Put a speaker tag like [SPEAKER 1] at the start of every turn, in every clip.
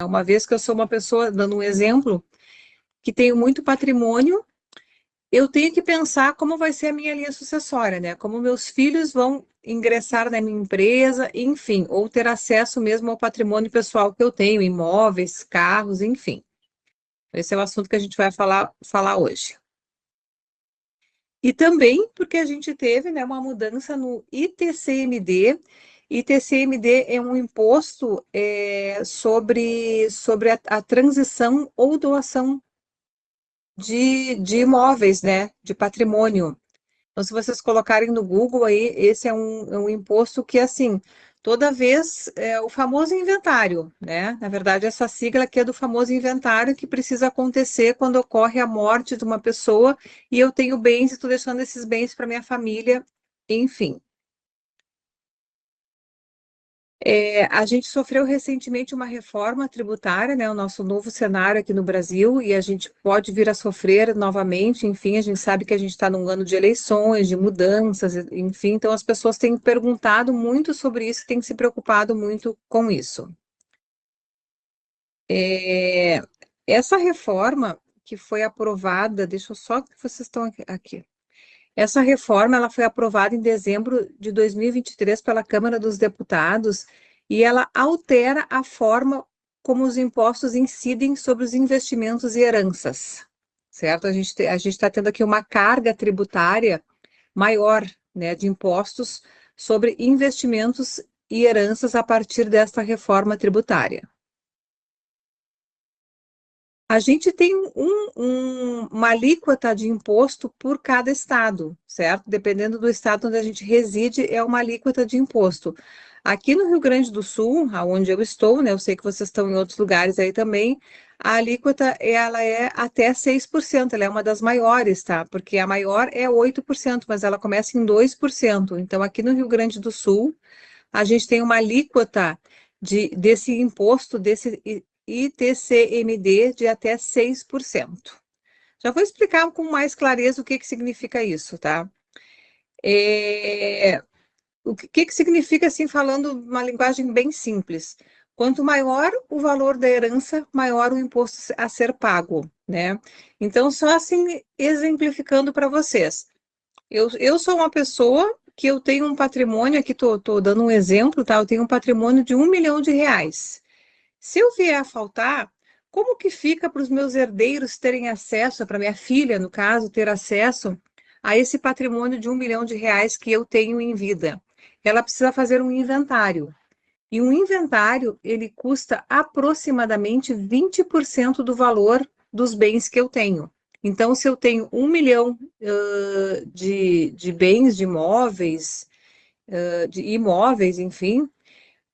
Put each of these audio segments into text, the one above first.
[SPEAKER 1] Uma vez que eu sou uma pessoa, dando um exemplo, que tenho muito patrimônio, eu tenho que pensar como vai ser a minha linha sucessória, né? Como meus filhos vão ingressar na minha empresa, enfim, ou ter acesso mesmo ao patrimônio pessoal que eu tenho, imóveis, carros, enfim. Esse é o assunto que a gente vai falar hoje. E também porque a gente teve, né, uma mudança no ITCMD. ITCMD é um imposto sobre a transição ou doação de imóveis, né, de patrimônio. Então, se vocês colocarem no Google aí, esse é um imposto que, assim, toda vez é o famoso inventário, né? Na verdade, essa sigla aqui é do famoso inventário que precisa acontecer quando ocorre a morte de uma pessoa e eu tenho bens e estou deixando esses bens para minha família, enfim. A gente sofreu recentemente uma reforma tributária, né, o nosso novo cenário aqui no Brasil, e a gente pode vir a sofrer novamente, enfim, a gente sabe que a gente está num ano de eleições, de mudanças, enfim, então as pessoas têm perguntado muito sobre isso, têm se preocupado muito com isso. Essa reforma que foi aprovada, deixa eu só que vocês estão aqui. Essa reforma ela foi aprovada em dezembro de 2023 pela Câmara dos Deputados e ela altera a forma como os impostos incidem sobre os investimentos e heranças, certo? A gente está tendo aqui uma carga tributária maior, né, de impostos sobre investimentos e heranças a partir desta reforma tributária. A gente tem uma alíquota de imposto por cada estado, certo? Dependendo do estado onde a gente reside, é uma alíquota de imposto. Aqui no Rio Grande do Sul, onde eu estou, né? Eu sei que vocês estão em outros lugares aí também, a alíquota, ela é até 6%, ela é uma das maiores, tá? Porque a maior é 8%, mas ela começa em 2%. Então, aqui no Rio Grande do Sul, a gente tem uma alíquota desse imposto, desse ITCMD, de até 6%. Já vou explicar com mais clareza o que significa isso, tá? O que significa, assim, falando uma linguagem bem simples? Quanto maior o valor da herança, maior o imposto a ser pago, né? Então, só assim, exemplificando para vocês. Eu sou uma pessoa que eu tenho um patrimônio, aqui estou dando um exemplo, tá? Eu tenho um patrimônio de R$ 1 milhão. Se eu vier a faltar, como que fica para os meus herdeiros terem acesso, para minha filha, no caso, ter acesso a esse patrimônio de R$ 1 milhão que eu tenho em vida? Ela precisa fazer um inventário. E um inventário, ele custa aproximadamente 20% do valor dos bens que eu tenho. Então, se eu tenho 1 milhão de bens, de imóveis, de imóveis, enfim,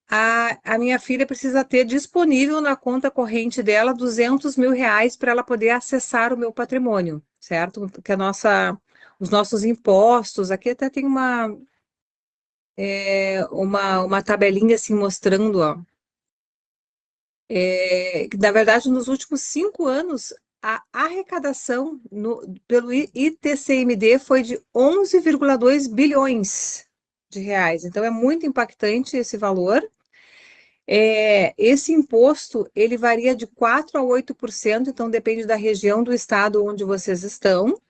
[SPEAKER 1] a minha filha precisa ter disponível na conta corrente dela R$ 200 mil para ela poder acessar o meu patrimônio, certo? Porque os nossos impostos, aqui até tem uma tabelinha assim mostrando, ó, que, na verdade, nos últimos 5 anos, a arrecadação pelo ITCMD foi de 11,2 bilhões de reais. Então, é muito impactante esse valor. Esse imposto, ele varia de 4% a 8%, então depende da região do estado onde vocês estão.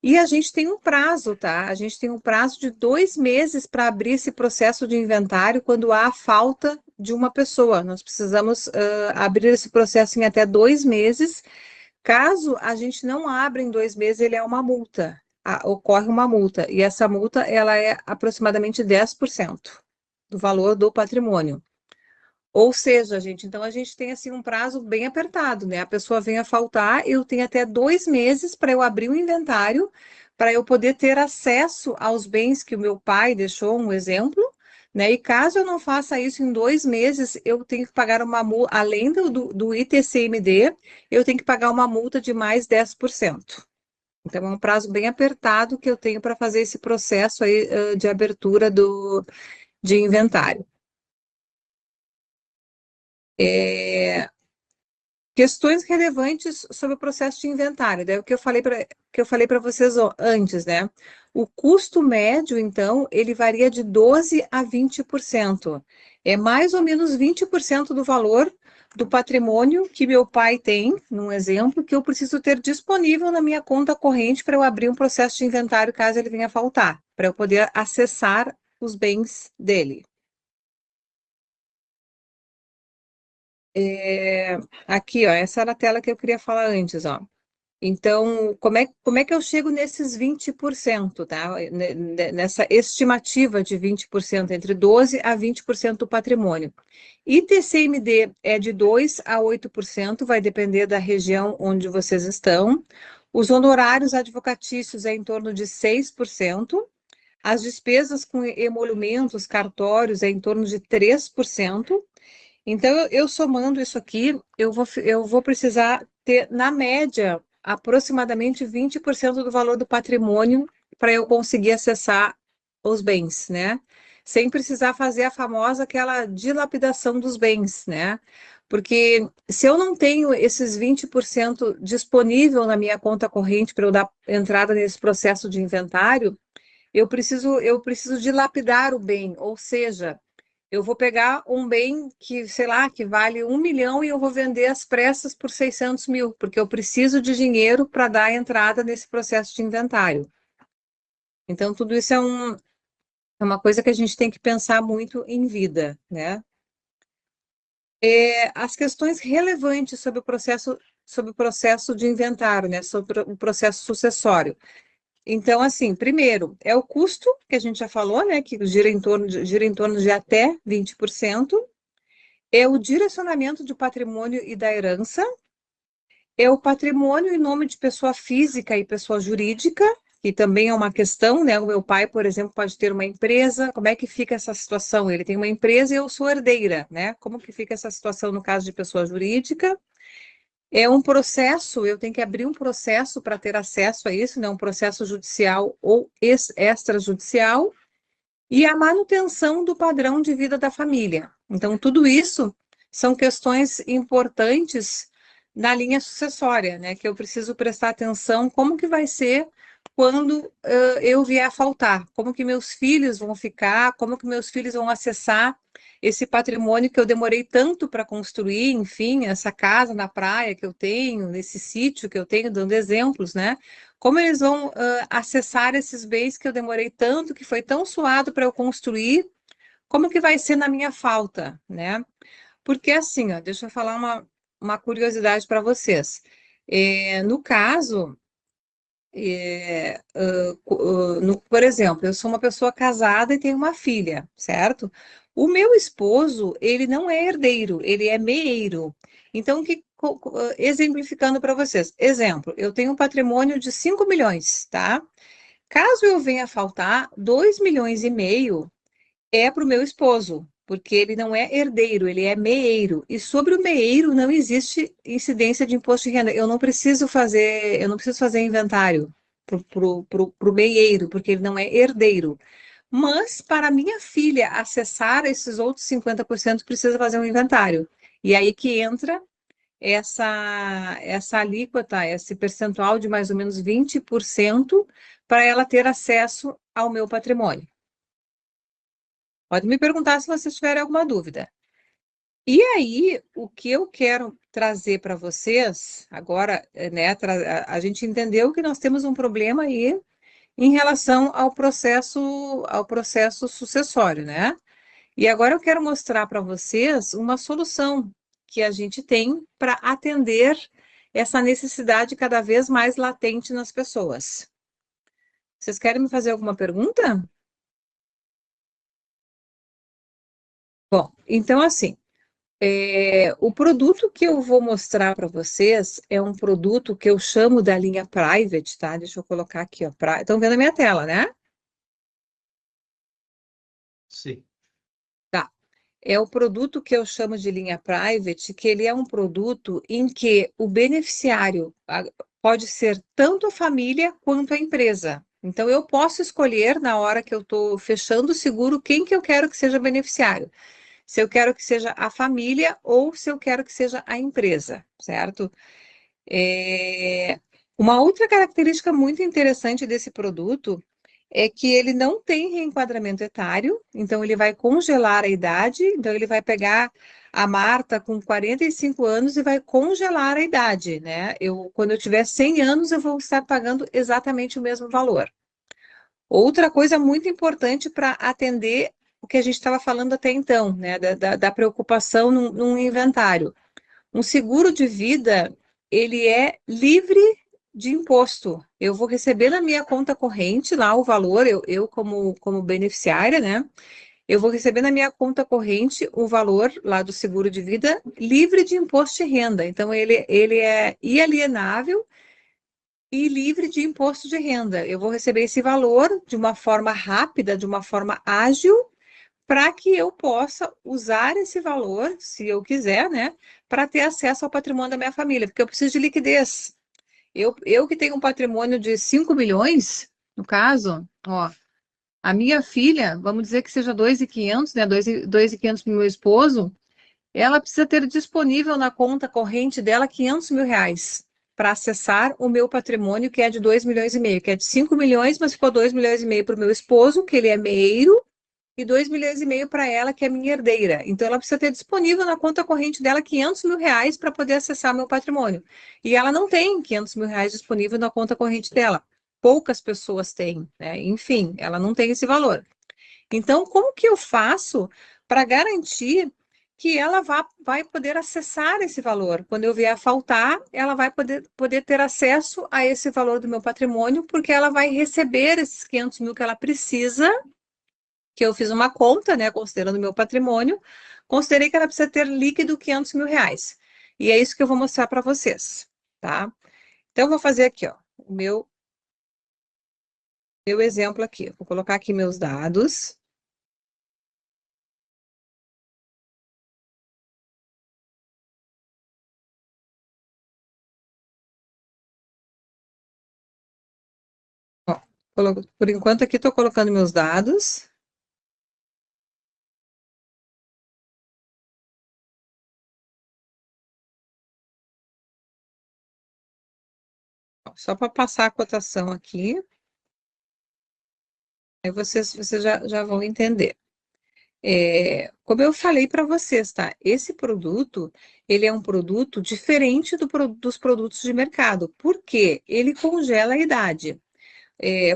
[SPEAKER 1] E a gente tem um prazo, tá? A gente tem um prazo de 2 meses para abrir esse processo de inventário quando há falta de uma pessoa. Nós precisamos abrir esse processo em até 2 meses. Caso a gente não abra em 2 meses, ele é uma multa. Ocorre uma multa. E essa multa, ela é aproximadamente 10% do valor do patrimônio. Ou seja, gente, então a gente tem assim um prazo bem apertado, né? A pessoa vem a faltar, eu tenho até 2 meses para eu abrir o inventário, para eu poder ter acesso aos bens que o meu pai deixou, um exemplo, né? E caso eu não faça isso em 2 meses, eu tenho que pagar uma multa, além do ITCMD, eu tenho que pagar uma multa de mais 10%. Então, é um prazo bem apertado que eu tenho para fazer esse processo aí, de abertura de inventário. Questões relevantes sobre o processo de inventário, daí o que eu falei para vocês antes, né? O custo médio, então, ele varia de 12% a 20%. É mais ou menos 20% do valor do patrimônio que meu pai tem, num exemplo, que eu preciso ter disponível na minha conta corrente para eu abrir um processo de inventário caso ele venha a faltar, para eu poder acessar os bens dele. Aqui, ó, essa era a tela que eu queria falar antes, ó. Então, como é que eu chego nesses 20%, tá? Nessa estimativa de 20%, entre 12% a 20% do patrimônio. ITCMD é de 2% a 8%, vai depender da região onde vocês estão. Os honorários advocatícios é em torno de 6%. As despesas com emolumentos, cartórios, é em torno de 3%. Então, eu somando isso aqui, eu vou precisar ter, na média, aproximadamente 20% do valor do patrimônio para eu conseguir acessar os bens, né? Sem precisar fazer a famosa aquela dilapidação dos bens, né? Porque se eu não tenho esses 20% disponível na minha conta corrente para eu dar entrada nesse processo de inventário, eu preciso dilapidar o bem, ou seja, eu vou pegar um bem que, sei lá, que vale 1 milhão e eu vou vender às pressas por 600 mil, porque eu preciso de dinheiro para dar entrada nesse processo de inventário. Então, tudo isso é uma coisa que a gente tem que pensar muito em vida, né? As questões relevantes sobre o processo de inventário, né? Sobre o processo sucessório. Então, assim, primeiro, é o custo, que a gente já falou, né? Que gira em torno de até 20%. É o direcionamento do patrimônio e da herança, é o patrimônio em nome de pessoa física e pessoa jurídica, que também é uma questão, né? O meu pai, por exemplo, pode ter uma empresa, como é que fica essa situação? Ele tem uma empresa e eu sou herdeira, né? Como que fica essa situação no caso de pessoa jurídica? É um processo, eu tenho que abrir um processo para ter acesso a isso, né? Um processo judicial ou extrajudicial, e a manutenção do padrão de vida da família. Então, tudo isso são questões importantes na linha sucessória, né? Que eu preciso prestar atenção como que vai ser quando eu vier a faltar, como que meus filhos vão ficar, como que meus filhos vão acessar esse patrimônio que eu demorei tanto para construir, enfim, essa casa na praia que eu tenho, nesse sítio que eu tenho, dando exemplos, né? Como eles vão acessar esses bens que eu demorei tanto, que foi tão suado para eu construir, como que vai ser na minha falta, né? Porque assim, ó, deixa eu falar uma curiosidade para vocês. No caso, por exemplo, eu sou uma pessoa casada e tenho uma filha, certo? O meu esposo, ele não é herdeiro, ele é meeiro. Então, exemplificando para vocês, exemplo, eu tenho um patrimônio de 5 milhões, tá? Caso eu venha a faltar, 2,5 milhões é para o meu esposo, porque ele não é herdeiro, ele é meeiro. E sobre o meeiro não existe incidência de imposto de renda. Eu não preciso fazer inventário para o meeiro, porque ele não é herdeiro. Mas para minha filha acessar esses outros 50%, precisa fazer um inventário. E aí que entra essa alíquota, esse percentual de mais ou menos 20% para ela ter acesso ao meu patrimônio. Pode me perguntar se vocês tiverem alguma dúvida. E aí, o que eu quero trazer para vocês agora, né, a gente entendeu que nós temos um problema aí em relação ao processo sucessório, né? E agora eu quero mostrar para vocês uma solução que a gente tem para atender essa necessidade cada vez mais latente nas pessoas. Vocês querem me fazer alguma pergunta? Bom, então assim, o produto que eu vou mostrar para vocês é um produto que eu chamo da linha Private, tá? Deixa eu colocar aqui, ó. Estão vendo a minha tela, né?
[SPEAKER 2] Sim.
[SPEAKER 1] Tá. É o produto que eu chamo de linha Private, que ele é um produto em que o beneficiário pode ser tanto a família quanto a empresa. Então, eu posso escolher, na hora que eu estou fechando o seguro, quem que eu quero que seja beneficiário. Se eu quero que seja a família ou se eu quero que seja a empresa, certo? É, Uma outra característica muito interessante desse produto é que ele não tem reenquadramento etário, então ele vai congelar a idade, então ele vai pegar a Marta com 45 anos e vai congelar a idade, né? Quando eu tiver 100 anos, eu vou estar pagando exatamente o mesmo valor. Outra coisa muito importante para atender o que a gente estava falando até então, né? Da preocupação num inventário. Um seguro de vida, ele é livre de imposto. Eu vou receber na minha conta corrente lá o valor, eu como beneficiária, né? Eu vou receber na minha conta corrente o valor lá do seguro de vida livre de imposto de renda. Então, ele é inalienável e livre de imposto de renda. Eu vou receber esse valor de uma forma rápida, de uma forma ágil, para que eu possa usar esse valor, se eu quiser, né, para ter acesso ao patrimônio da minha família, porque eu preciso de liquidez. Eu que tenho um patrimônio de 5 milhões, no caso, ó, a minha filha, vamos dizer que seja 2.500, né, 2.500 para o meu esposo, ela precisa ter disponível na conta corrente dela 500 mil reais para acessar o meu patrimônio, que é de 2,5 milhões, que é de 5 milhões, mas ficou 2,5 milhões para o meu esposo, que ele é meio, e 2,5 milhões para ela, que é minha herdeira. Então, ela precisa ter disponível na conta corrente dela 500 mil reais para poder acessar meu patrimônio. E ela não tem 500 mil reais disponível na conta corrente dela. Poucas pessoas têm, né? Enfim, ela não tem esse valor. Então, como que eu faço para garantir que ela vai poder acessar esse valor? Quando eu vier a faltar, ela vai poder ter acesso a esse valor do meu patrimônio, porque ela vai receber esses 500 mil que ela precisa, que eu fiz uma conta, né, considerando o meu patrimônio, considerei que ela precisa ter líquido 500 mil reais. E é isso que eu vou mostrar para vocês, tá? Então, eu vou fazer aqui, ó, o meu exemplo aqui. Vou colocar aqui meus dados. Ó, por enquanto aqui estou colocando meus dados. Ó, só para passar a cotação aqui, aí vocês já vão entender. Como eu falei para vocês, tá? Esse produto, ele é um produto diferente dos produtos de mercado. Por quê? Ele congela a idade.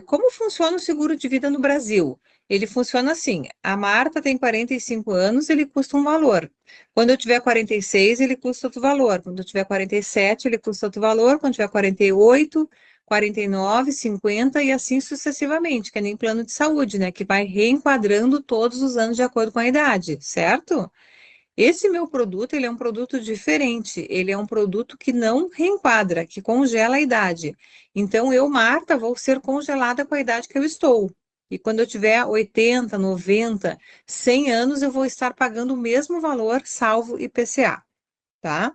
[SPEAKER 1] Como funciona o seguro de vida no Brasil? Ele funciona assim: a Marta tem 45 anos, ele custa um valor. Quando eu tiver 46, ele custa outro valor. Quando eu tiver 47, ele custa outro valor. Quando eu tiver 48, 49, 50 e assim sucessivamente, que é nem plano de saúde, né? Que vai reenquadrando todos os anos de acordo com a idade, certo? Esse meu produto, ele é um produto diferente, ele é um produto que não reenquadra, que congela a idade. Então, eu, Marta, vou ser congelada com a idade que eu estou. E quando eu tiver 80, 90, 100 anos, eu vou estar pagando o mesmo valor, salvo IPCA, tá?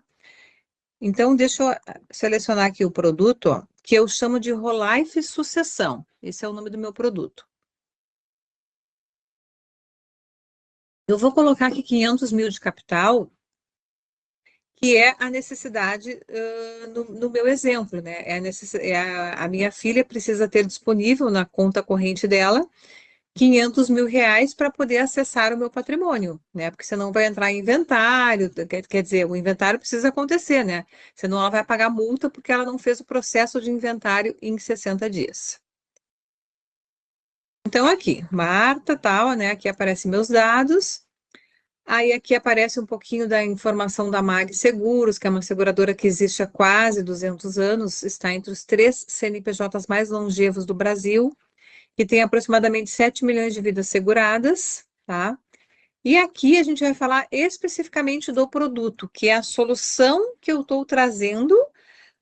[SPEAKER 1] Então, deixa eu selecionar aqui o produto, ó, que eu chamo de Rolife Sucessão. Esse é o nome do meu produto. Eu vou colocar aqui 500 mil de capital, que é a necessidade no meu exemplo, né? A minha filha precisa ter disponível na conta corrente dela 500 mil reais para poder acessar o meu patrimônio, né? Porque senão vai entrar em inventário, quer dizer, o inventário precisa acontecer, né? Senão ela vai pagar multa porque ela não fez o processo de inventário em 60 dias. Então, aqui, Marta, tal, né? Aqui aparecem meus dados. Aí aqui aparece um pouquinho da informação da Mag Seguros, que é uma seguradora que existe há quase 200 anos, está entre os 3 CNPJs mais longevos do Brasil, que tem aproximadamente 7 milhões de vidas seguradas, tá? E aqui a gente vai falar especificamente do produto, que é a solução que eu estou trazendo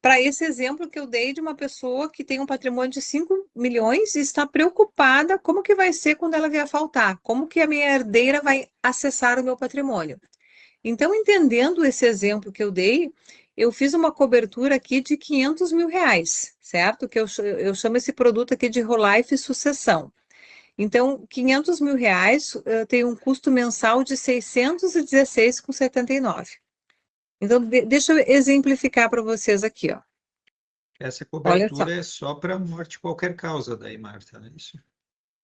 [SPEAKER 1] para esse exemplo que eu dei de uma pessoa que tem um patrimônio de 5 milhões e está preocupada como que vai ser quando ela vier a faltar, como que a minha herdeira vai acessar o meu patrimônio. Então, entendendo esse exemplo que eu dei, eu fiz uma cobertura aqui de 500 mil reais, certo? Que eu chamo esse produto aqui de Rolife Sucessão. Então, 500 mil reais tem um custo mensal de 616,79. Então, deixa eu exemplificar para vocês aqui, ó.
[SPEAKER 2] Essa
[SPEAKER 1] Olha só.
[SPEAKER 2] cobertura é só para morte de qualquer causa daí, Marta, não é isso?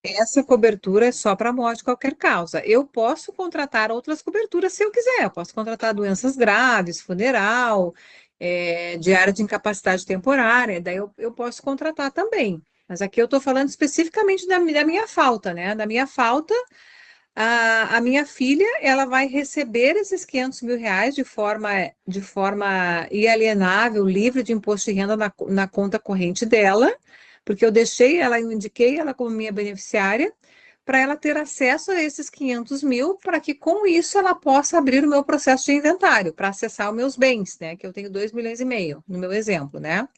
[SPEAKER 1] Essa cobertura é só para morte de qualquer causa. Eu posso contratar outras coberturas se eu quiser. Eu posso contratar doenças graves, funeral, diária de incapacidade temporária. Daí eu posso contratar também. Mas aqui eu estou falando especificamente da minha falta, né? Da minha falta, a minha filha, ela vai receber esses R$ 500.000 de forma inalienável, livre de imposto de renda na conta corrente dela, porque eu indiquei ela como minha beneficiária, para ela ter acesso a esses 500 mil, para que com isso ela possa abrir o meu processo de inventário, para acessar os meus bens, né? Que eu tenho 2,5 milhões, no meu exemplo, né?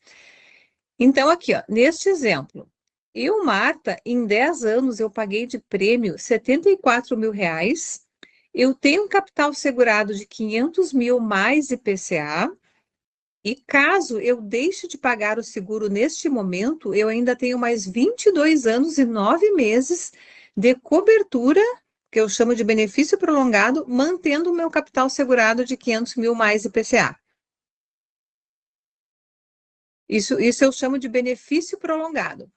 [SPEAKER 1] Então, aqui, ó, neste exemplo, eu, Marta, em 10 anos eu paguei de prêmio R$ 74.000. Eu tenho um capital segurado de 500 mil mais IPCA. E caso eu deixe de pagar o seguro neste momento, eu ainda tenho mais 22 anos e 9 meses de cobertura, que eu chamo de benefício prolongado, mantendo o meu capital segurado de 500 mil mais IPCA. Isso eu chamo de benefício prolongado.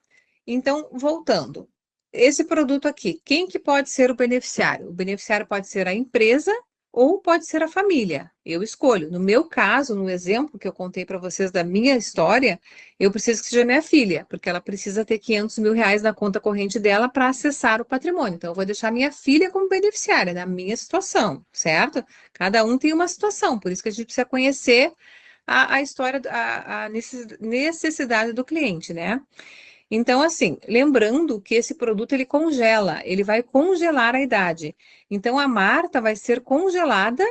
[SPEAKER 1] Então, voltando, esse produto aqui, quem que pode ser o beneficiário? O beneficiário pode ser a empresa ou pode ser a família. Eu escolho. No meu caso, no exemplo que eu contei para vocês da minha história, eu preciso que seja minha filha, porque ela precisa ter 500 mil reais na conta corrente dela para acessar o patrimônio. Então, eu vou deixar minha filha como beneficiária, na minha situação, certo? Cada um tem uma situação, por isso que a gente precisa conhecer a história, a necessidade do cliente, né? Então, assim, lembrando que esse produto ele congela, ele vai congelar a idade. Então, a Marta vai ser congelada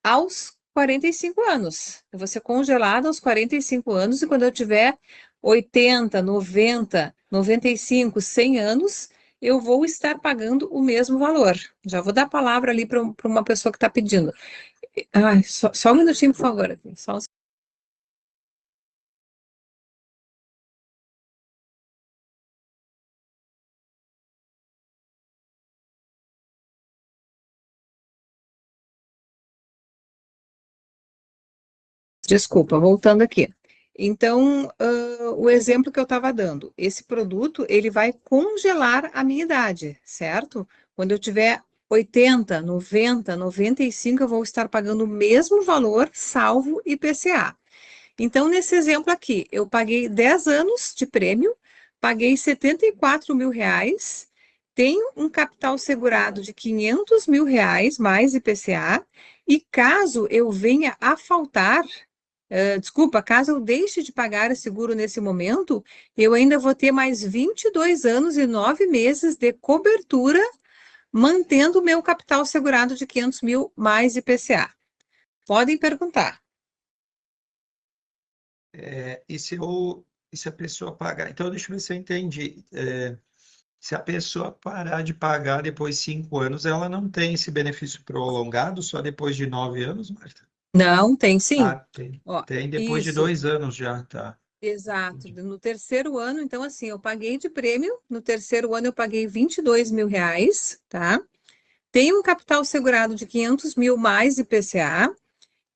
[SPEAKER 1] aos 45 anos. Eu vou ser congelada aos 45 anos e quando eu tiver 80, 90, 95, 100 anos, eu vou estar pagando o mesmo valor. Já vou dar a palavra ali para uma pessoa que está pedindo. Ai, só um minutinho, por favor. Só um Desculpa, voltando aqui. Então, o exemplo que eu estava dando, esse produto, ele vai congelar a minha idade, certo? Quando eu tiver 80, 90, 95, eu vou estar pagando o mesmo valor, salvo IPCA. Então, nesse exemplo aqui, eu paguei 10 anos de prêmio, paguei R$ 74.000, tenho um capital segurado de R$ 500.000 mais IPCA, e caso eu venha a faltar, desculpa, caso eu deixe de pagar o seguro nesse momento, eu ainda vou ter mais 22 anos e 9 meses de cobertura, mantendo o meu capital segurado de 500 mil mais IPCA. Podem perguntar.
[SPEAKER 2] E se a pessoa pagar? Então, deixa eu ver se eu entendi. Se a pessoa parar de pagar depois de 5 anos, ela não tem esse benefício prolongado só depois de 9 anos, Marta?
[SPEAKER 1] Não, tem sim.
[SPEAKER 2] Ah, tem.
[SPEAKER 1] Ó,
[SPEAKER 2] Tem depois de
[SPEAKER 1] isso,
[SPEAKER 2] 2 anos já, tá.
[SPEAKER 1] exato.
[SPEAKER 2] Entendi.
[SPEAKER 1] No terceiro ano, então, assim, eu paguei de prêmio, no terceiro ano eu paguei R$ 22.000, tá? Tenho um capital segurado de 500 mil mais IPCA.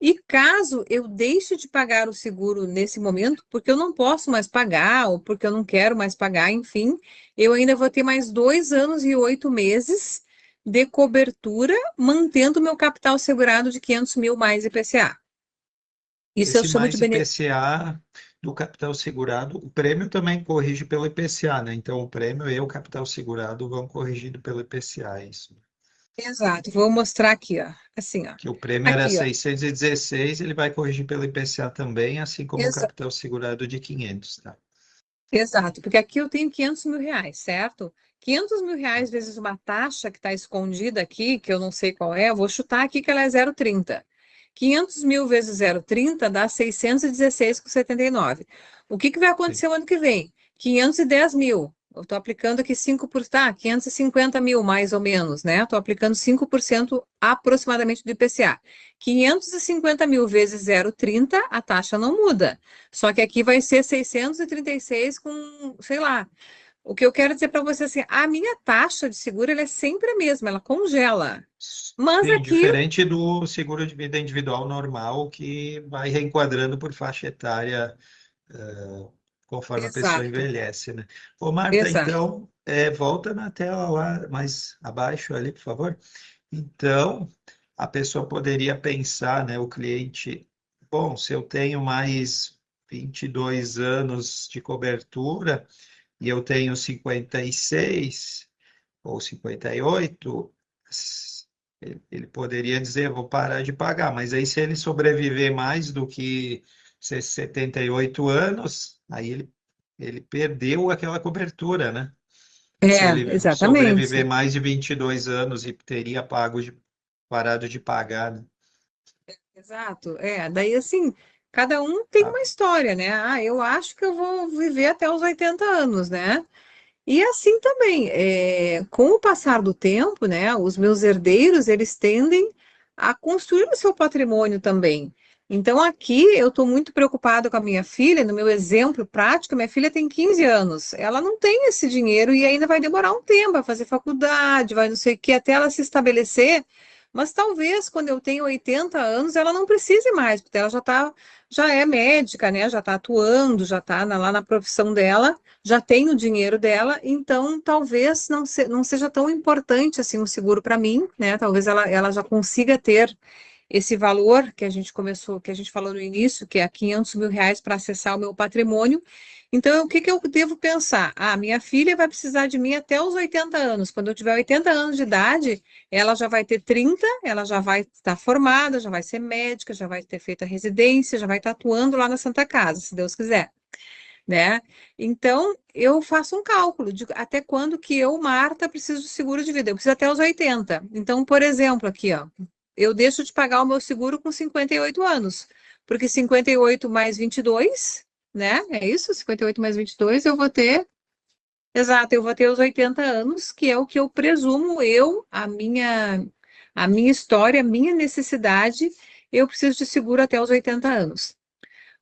[SPEAKER 1] E caso eu deixe de pagar o seguro nesse momento, porque eu não posso mais pagar, ou porque eu não quero mais pagar, enfim, eu ainda vou ter mais 2 anos e 8 meses de cobertura, mantendo o meu capital segurado de 500 mil mais IPCA. Isso eu
[SPEAKER 2] Esse
[SPEAKER 1] chamo de
[SPEAKER 2] mais
[SPEAKER 1] benefício.
[SPEAKER 2] IPCA do capital segurado, o prêmio também corrige pelo IPCA, né? Então, o prêmio e o capital segurado vão corrigido pelo IPCA, é isso.
[SPEAKER 1] Exato, vou mostrar aqui, ó. Assim, ó.
[SPEAKER 2] Que o prêmio era
[SPEAKER 1] Aqui, ó.
[SPEAKER 2] 616, ele vai corrigir pelo IPCA também, assim como o
[SPEAKER 1] Exa-
[SPEAKER 2] capital segurado de 500, tá?
[SPEAKER 1] Exato, porque aqui eu tenho 500 mil reais, certo? 500 mil reais vezes uma taxa que está escondida aqui, que eu não sei qual é, eu vou chutar aqui que ela é 0,30. 500 mil vezes 0,30 dá 616,79. O que que vai
[SPEAKER 2] Sim.
[SPEAKER 1] acontecer o ano que vem? 510 mil. Eu estou aplicando aqui 5%, tá? 550 mil, mais ou menos, né? Estou aplicando 5% aproximadamente do IPCA. 550 mil vezes 0,30, a taxa não muda. Só que aqui vai ser 636 com, sei lá. O que eu quero dizer para você assim, a minha taxa de seguro ela é sempre a mesma, ela congela. Mas
[SPEAKER 2] Sim,
[SPEAKER 1] aqui,
[SPEAKER 2] diferente do seguro de vida individual normal, que vai reenquadrando por faixa etária, conforme a pessoa
[SPEAKER 1] Exato,
[SPEAKER 2] envelhece, né? Ô, Marta,
[SPEAKER 1] exato.
[SPEAKER 2] então, volta na tela lá, mais abaixo ali, por favor. Então, a pessoa poderia pensar, né, o cliente, bom, se eu tenho mais 22 anos de cobertura e eu tenho 56 ou 58, ele poderia dizer, vou parar de pagar, mas aí se ele sobreviver mais do que 78 anos, aí ele perdeu aquela cobertura, né? Se
[SPEAKER 1] É,
[SPEAKER 2] ele sobreviver
[SPEAKER 1] exatamente.
[SPEAKER 2] mais de 22 anos e teria parado de pagar, né?
[SPEAKER 1] Exato. Daí assim, cada um tem
[SPEAKER 2] Ah,
[SPEAKER 1] uma história, né? Ah, eu acho que eu vou viver até os 80 anos, né? E assim também, com o passar do tempo, né, os meus herdeiros, eles tendem a construir o seu patrimônio também. Então, aqui eu estou muito preocupada com a minha filha, no meu exemplo prático, minha filha tem 15 anos, ela não tem esse dinheiro e ainda vai demorar um tempo, vai fazer faculdade, vai não sei o que, até ela se estabelecer, mas talvez quando eu tenho 80 anos ela não precise mais, porque ela já é médica, né, já está atuando, já está lá na profissão dela, já tem o dinheiro dela, então talvez não seja tão importante assim o seguro para mim, né? Talvez ela já consiga ter esse valor que a gente começou, que a gente falou no início, que é R$ 500 mil para acessar o meu patrimônio. Então, o que que eu devo pensar? Ah, minha filha vai precisar de mim até os 80 anos. Quando eu tiver 80 anos de idade, ela já vai ter 30, ela já vai estar formada, já vai ser médica, já vai ter feito a residência, já vai estar atuando lá na Santa Casa, se Deus quiser, né? Então, eu faço um cálculo de até quando que eu, Marta, preciso de seguro de vida. Eu preciso até os 80. Então, por exemplo, aqui, ó, eu deixo de pagar o meu seguro com 58 anos, porque 58 mais 22, né? É isso? 58 mais 22, eu vou ter, exato, eu vou ter os 80 anos, que é o que eu presumo a minha história, a minha necessidade, eu preciso de seguro até os 80 anos.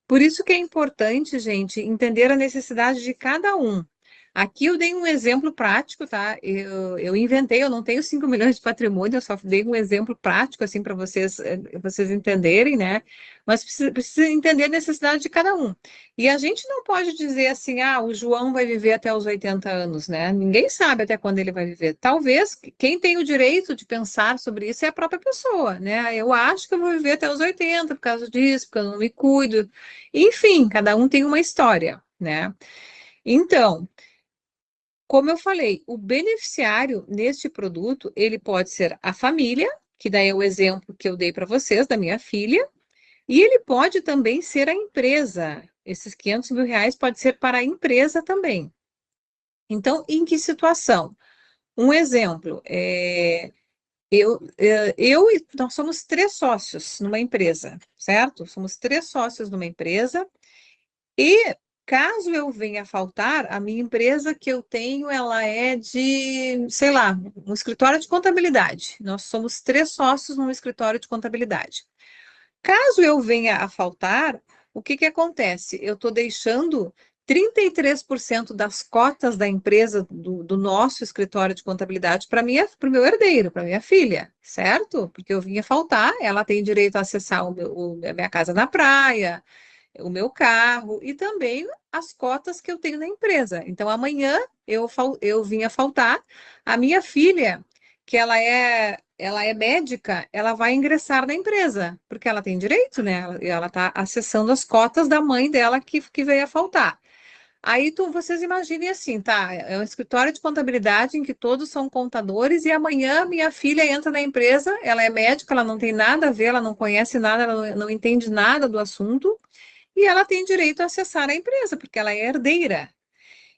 [SPEAKER 1] Por isso que é importante, gente, entender a necessidade de cada um. Aqui eu dei um exemplo prático, tá? Eu inventei, eu não tenho 5 milhões de patrimônio, eu só dei um exemplo prático, assim, para vocês entenderem, né? Mas precisa entender a necessidade de cada um. E a gente não pode dizer assim, ah, o João vai viver até os 80 anos, né? Ninguém sabe até quando ele vai viver. Talvez quem tem o direito de pensar sobre isso é a própria pessoa, né? Eu acho que eu vou viver até os 80 por causa disso, porque eu não me cuido. Enfim, cada um tem uma história, né? Então, como eu falei, o beneficiário neste produto, ele pode ser a família, que daí é o exemplo que eu dei para vocês, da minha filha, e ele pode também ser a empresa. Esses R$ 500 mil pode ser para a empresa também. Então, em que situação? Um exemplo, nós somos três sócios numa empresa, certo? Somos três sócios numa empresa. E caso eu venha a faltar, a minha empresa que eu tenho, ela é de, sei lá, um escritório de contabilidade. Nós somos três sócios num escritório de contabilidade. Caso eu venha a faltar, o que que acontece? Eu estou deixando 33% das cotas da empresa do nosso escritório de contabilidade para o meu herdeiro, para minha filha, certo? Porque eu vinha faltar, ela tem direito a acessar a minha casa na praia, o meu carro e também as cotas que eu tenho na empresa. Então, amanhã eu vim a faltar, a minha filha, que ela é médica, ela vai ingressar na empresa, porque ela tem direito, né? Ela está acessando as cotas da mãe dela que veio a faltar. Aí vocês imaginem assim, tá? É um escritório de contabilidade em que todos são contadores e amanhã minha filha entra na empresa, ela é médica, ela não tem nada a ver, ela não conhece nada, ela não entende nada do assunto e ela tem direito a acessar a empresa, porque ela é herdeira.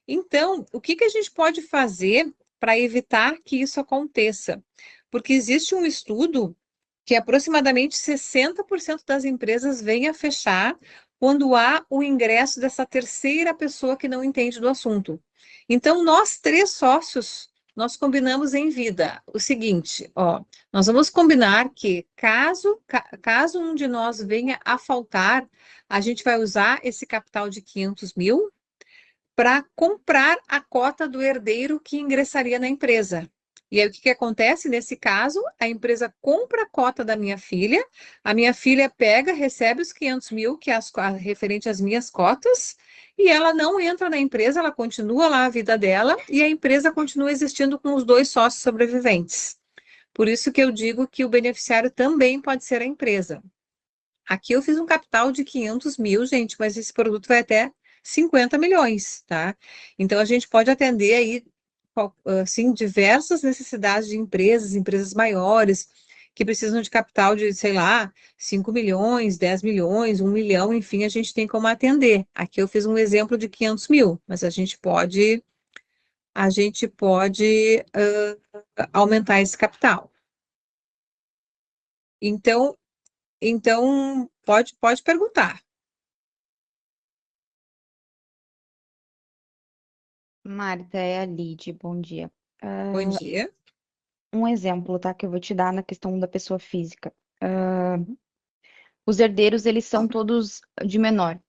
[SPEAKER 1] Então, o que que a gente pode fazer para evitar que isso aconteça? Porque existe um estudo que aproximadamente 60% das empresas vêm a fechar quando há o ingresso dessa terceira pessoa que não entende do assunto. Então, nós três sócios, nós combinamos em vida o seguinte, ó, nós vamos combinar que caso um de nós venha a faltar, a gente vai usar esse capital de 500 mil para comprar a cota do herdeiro que ingressaria na empresa. E aí, o que que acontece nesse caso? A empresa compra a cota da minha filha, a minha filha pega, recebe os 500 mil, que é referente às minhas cotas, e ela não entra na empresa, ela continua lá a vida dela, e a empresa continua existindo com os dois sócios sobreviventes. Por isso que eu digo que o beneficiário também pode ser a empresa. Aqui eu fiz um capital de 500 mil, gente, mas esse produto vai até 50 milhões, tá? Então a gente pode atender aí, assim, diversas necessidades de empresas, empresas maiores, que precisam de capital de, sei lá, 5 milhões, 10 milhões, 1 milhão, enfim, a gente tem como atender. Aqui eu fiz um exemplo de 500 mil, mas a gente pode aumentar esse capital. Então, pode perguntar.
[SPEAKER 3] Marta, é a Lid, bom dia.
[SPEAKER 1] Bom dia.
[SPEAKER 3] Um exemplo, tá, que eu vou te dar na questão da pessoa física. Os herdeiros, eles são todos de menor.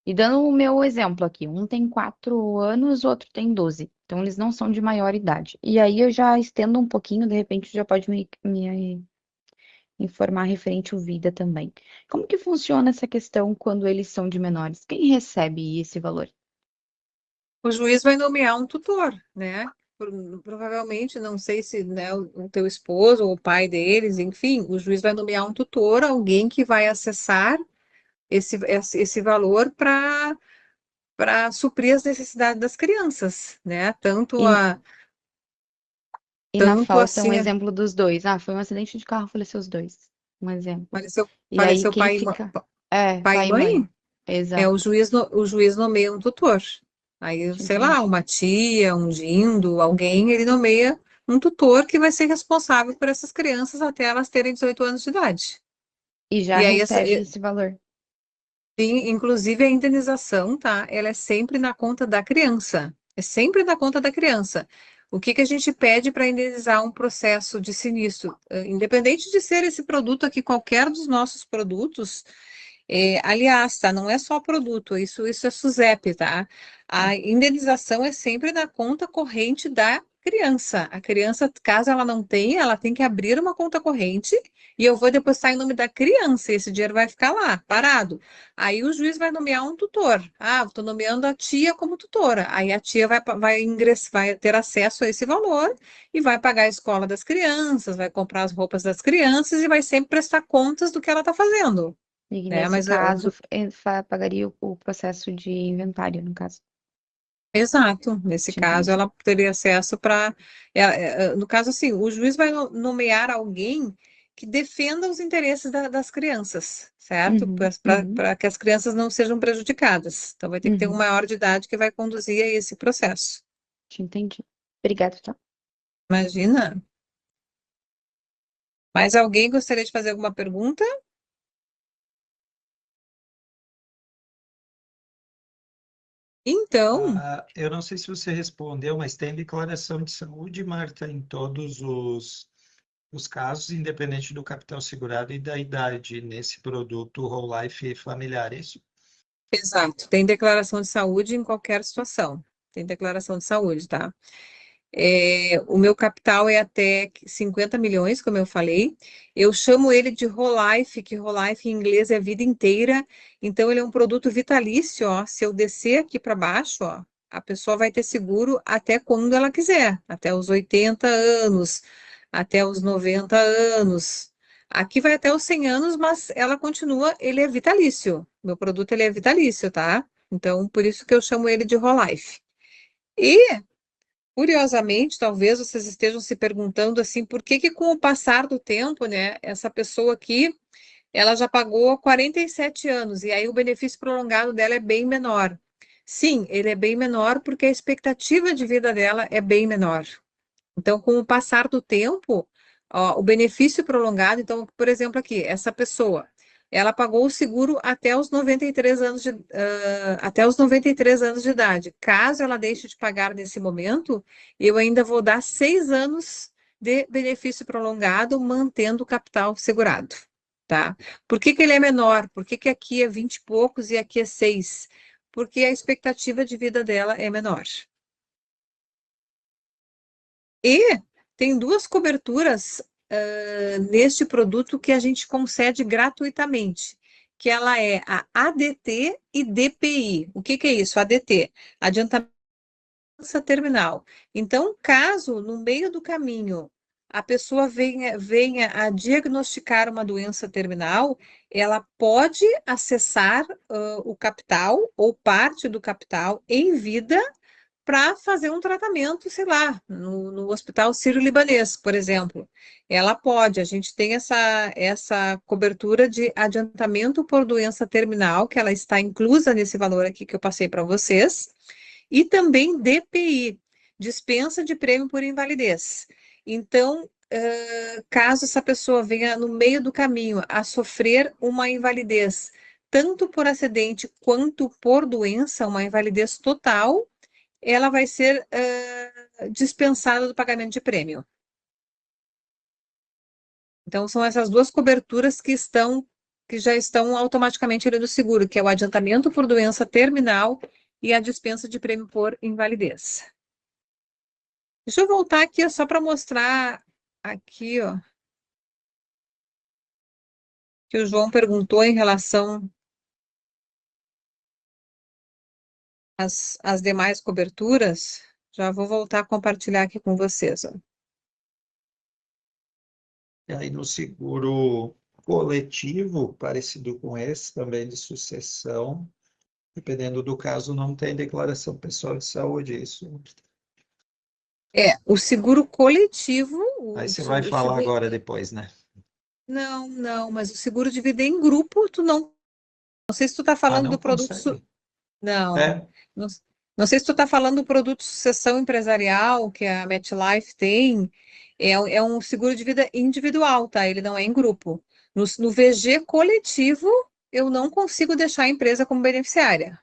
[SPEAKER 3] E dando o meu exemplo aqui, um tem 4 anos, o outro tem 12. Então, eles não são de maior idade. E aí eu já estendo um pouquinho, de repente já pode me informar referente ao vida também. Como que funciona essa questão quando eles são de menores? Quem recebe esse valor?
[SPEAKER 1] O juiz vai nomear um tutor, né? Provavelmente, não sei se, né, o teu esposo ou o pai deles, enfim, o juiz vai nomear um tutor, alguém que vai acessar esse valor para suprir as necessidades das crianças, né? Tanto
[SPEAKER 3] E,
[SPEAKER 1] a
[SPEAKER 3] e na
[SPEAKER 1] tanto
[SPEAKER 3] falta, um
[SPEAKER 1] assim,
[SPEAKER 3] exemplo dos dois. Ah, foi um acidente de carro, faleceu os dois. Um exemplo.
[SPEAKER 1] faleceu,
[SPEAKER 3] E aí,
[SPEAKER 1] faleceu
[SPEAKER 3] quem
[SPEAKER 1] pai,
[SPEAKER 3] fica? É,
[SPEAKER 1] pai e
[SPEAKER 3] pai e
[SPEAKER 1] mãe,
[SPEAKER 3] mãe.
[SPEAKER 1] o
[SPEAKER 3] Exato.
[SPEAKER 1] juiz, o juiz nomeia um tutor. Aí,
[SPEAKER 3] Te
[SPEAKER 1] sei lá,
[SPEAKER 3] entendi.
[SPEAKER 1] uma tia, um dindo, alguém, ele nomeia um tutor que vai ser responsável por essas crianças até elas terem 18 anos de idade.
[SPEAKER 3] E já
[SPEAKER 1] E aí,
[SPEAKER 3] recebe esse valor.
[SPEAKER 1] sim, inclusive a indenização, tá? Ela é sempre na conta da criança. É sempre na conta da criança. O que que a gente pede para indenizar um processo de sinistro? Independente de ser esse produto aqui, qualquer dos nossos produtos, aliás, tá? Não é só produto, isso é SUSEP, tá? A indenização é sempre na conta corrente da criança. A criança, caso ela não tenha, ela tem que abrir uma conta corrente e eu vou depositar em nome da criança. Esse dinheiro vai ficar lá, parado. Aí o juiz vai nomear um tutor. Ah, estou nomeando a tia como tutora. Aí a tia vai ingressar, vai ter acesso a esse valor e vai pagar a escola das crianças, vai comprar as roupas das crianças e vai sempre prestar contas do que ela está fazendo,
[SPEAKER 3] E
[SPEAKER 1] né?
[SPEAKER 3] nesse caso, pagaria o processo de inventário, no caso.
[SPEAKER 1] Exato. Nesse
[SPEAKER 3] Te
[SPEAKER 1] caso,
[SPEAKER 3] entendi.
[SPEAKER 1] ela teria acesso para. No caso, assim, o juiz vai nomear alguém que defenda os interesses das crianças, certo?
[SPEAKER 3] Uhum, uhum,
[SPEAKER 1] Para que as crianças não sejam prejudicadas. Então, vai ter que ter um
[SPEAKER 3] uhum.
[SPEAKER 1] maior de idade que vai conduzir a esse processo.
[SPEAKER 3] Te entendi. Obrigada, tá?
[SPEAKER 1] Imagina. Mais alguém gostaria de fazer alguma pergunta? Então,
[SPEAKER 2] Eu não sei se você respondeu, mas tem declaração de saúde, Marta, em todos os casos, independente do capital segurado e da idade nesse produto Whole Life familiar, é isso?
[SPEAKER 1] exato. Tem declaração de saúde em qualquer situação. Tem declaração de saúde, tá? O meu capital é até 50 milhões, como eu falei. Eu chamo ele de Whole Life, que Whole Life em inglês é vida inteira. Então, ele é um produto vitalício, ó. Se eu descer aqui para baixo, ó, a pessoa vai ter seguro até quando ela quiser, até os 80 anos, até os 90 anos. Aqui vai até os 100 anos, mas ela continua, ele é vitalício. Meu produto, ele é vitalício, tá? Então, por isso que eu chamo ele de Whole Life. E curiosamente, talvez vocês estejam se perguntando assim, por que que com o passar do tempo, né, essa pessoa aqui, ela já pagou 47 anos e aí o benefício prolongado dela é bem menor. Sim, ele é bem menor porque a expectativa de vida dela é bem menor. Então, com o passar do tempo, ó, o benefício prolongado, então, por exemplo, aqui, essa pessoa, ela pagou o seguro até os 93 anos até os 93 anos de idade. Caso ela deixe de pagar nesse momento, eu ainda vou dar 6 anos de benefício prolongado, mantendo o capital segurado, tá? Por que que ele é menor? Por que que aqui é 20 e poucos e aqui é 6? Porque a expectativa de vida dela é menor. E tem duas coberturas neste produto que a gente concede gratuitamente, que ela é a ADT e DPI. O que é isso? ADT, adiantamento terminal. Então, caso no meio do caminho a pessoa venha a diagnosticar uma doença terminal, ela pode acessar o capital ou parte do capital em vida para fazer um tratamento, sei lá, no Hospital Sírio-Libanês, por exemplo. Ela pode, a gente tem essa cobertura de adiantamento por doença terminal, que ela está inclusa nesse valor aqui que eu passei para vocês, e também DPI, dispensa de prêmio por invalidez. Então, caso essa pessoa venha no meio do caminho a sofrer uma invalidez, tanto por acidente quanto por doença, uma invalidez total, ela vai ser dispensada do pagamento de prêmio. Então, são essas duas coberturas que já estão automaticamente ali no seguro, que é o adiantamento por doença terminal e a dispensa de prêmio por invalidez. Deixa eu voltar aqui só para mostrar aqui, ó, que o João perguntou em relação às demais coberturas. Já vou voltar a compartilhar aqui com vocês, ó.
[SPEAKER 2] E aí no seguro coletivo, parecido com esse, também de sucessão, dependendo do caso, não tem declaração pessoal de saúde, isso.
[SPEAKER 1] O seguro coletivo.
[SPEAKER 2] Aí você vai falar agora depois, né?
[SPEAKER 1] Não, mas o seguro de vida em grupo, tu não. Não sei se tu está falando
[SPEAKER 2] não
[SPEAKER 1] do produto.
[SPEAKER 2] consegue.
[SPEAKER 1] Não.
[SPEAKER 2] É,
[SPEAKER 1] Não sei se tu está falando do produto sucessão empresarial que a MetLife tem. É um seguro de vida individual, tá? Ele não é em grupo. No VG coletivo, eu não consigo deixar a empresa como beneficiária.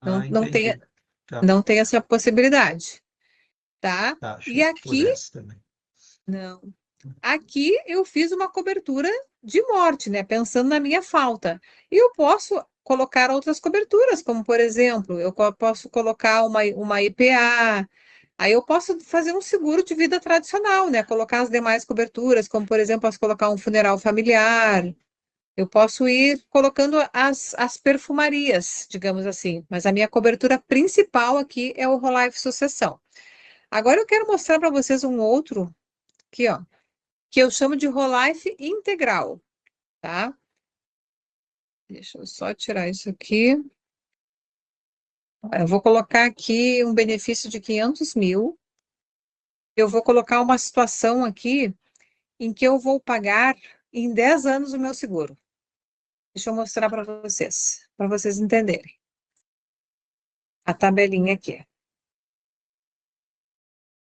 [SPEAKER 1] Não tem,
[SPEAKER 2] entendi. Tá,
[SPEAKER 1] não tem essa possibilidade, tá?
[SPEAKER 2] tá, achei
[SPEAKER 1] E
[SPEAKER 2] que
[SPEAKER 1] aqui,
[SPEAKER 2] pudesse também.
[SPEAKER 1] não. Aqui eu fiz uma cobertura de morte, né? Pensando na minha falta. E eu posso colocar outras coberturas, como por exemplo, posso colocar uma IPA, aí eu posso fazer um seguro de vida tradicional, né? Colocar as demais coberturas, como por exemplo, posso colocar um funeral familiar, eu posso ir colocando as perfumarias, digamos assim, mas a minha cobertura principal aqui é o Whole Life Sucessão. Agora eu quero mostrar para vocês um outro, aqui, ó, que eu chamo de Whole Life Integral, tá? Deixa eu só tirar isso aqui. Eu vou colocar aqui um benefício de 500 mil. Eu vou colocar uma situação aqui em que eu vou pagar em 10 anos o meu seguro. Deixa eu mostrar para vocês entenderem. A tabelinha aqui.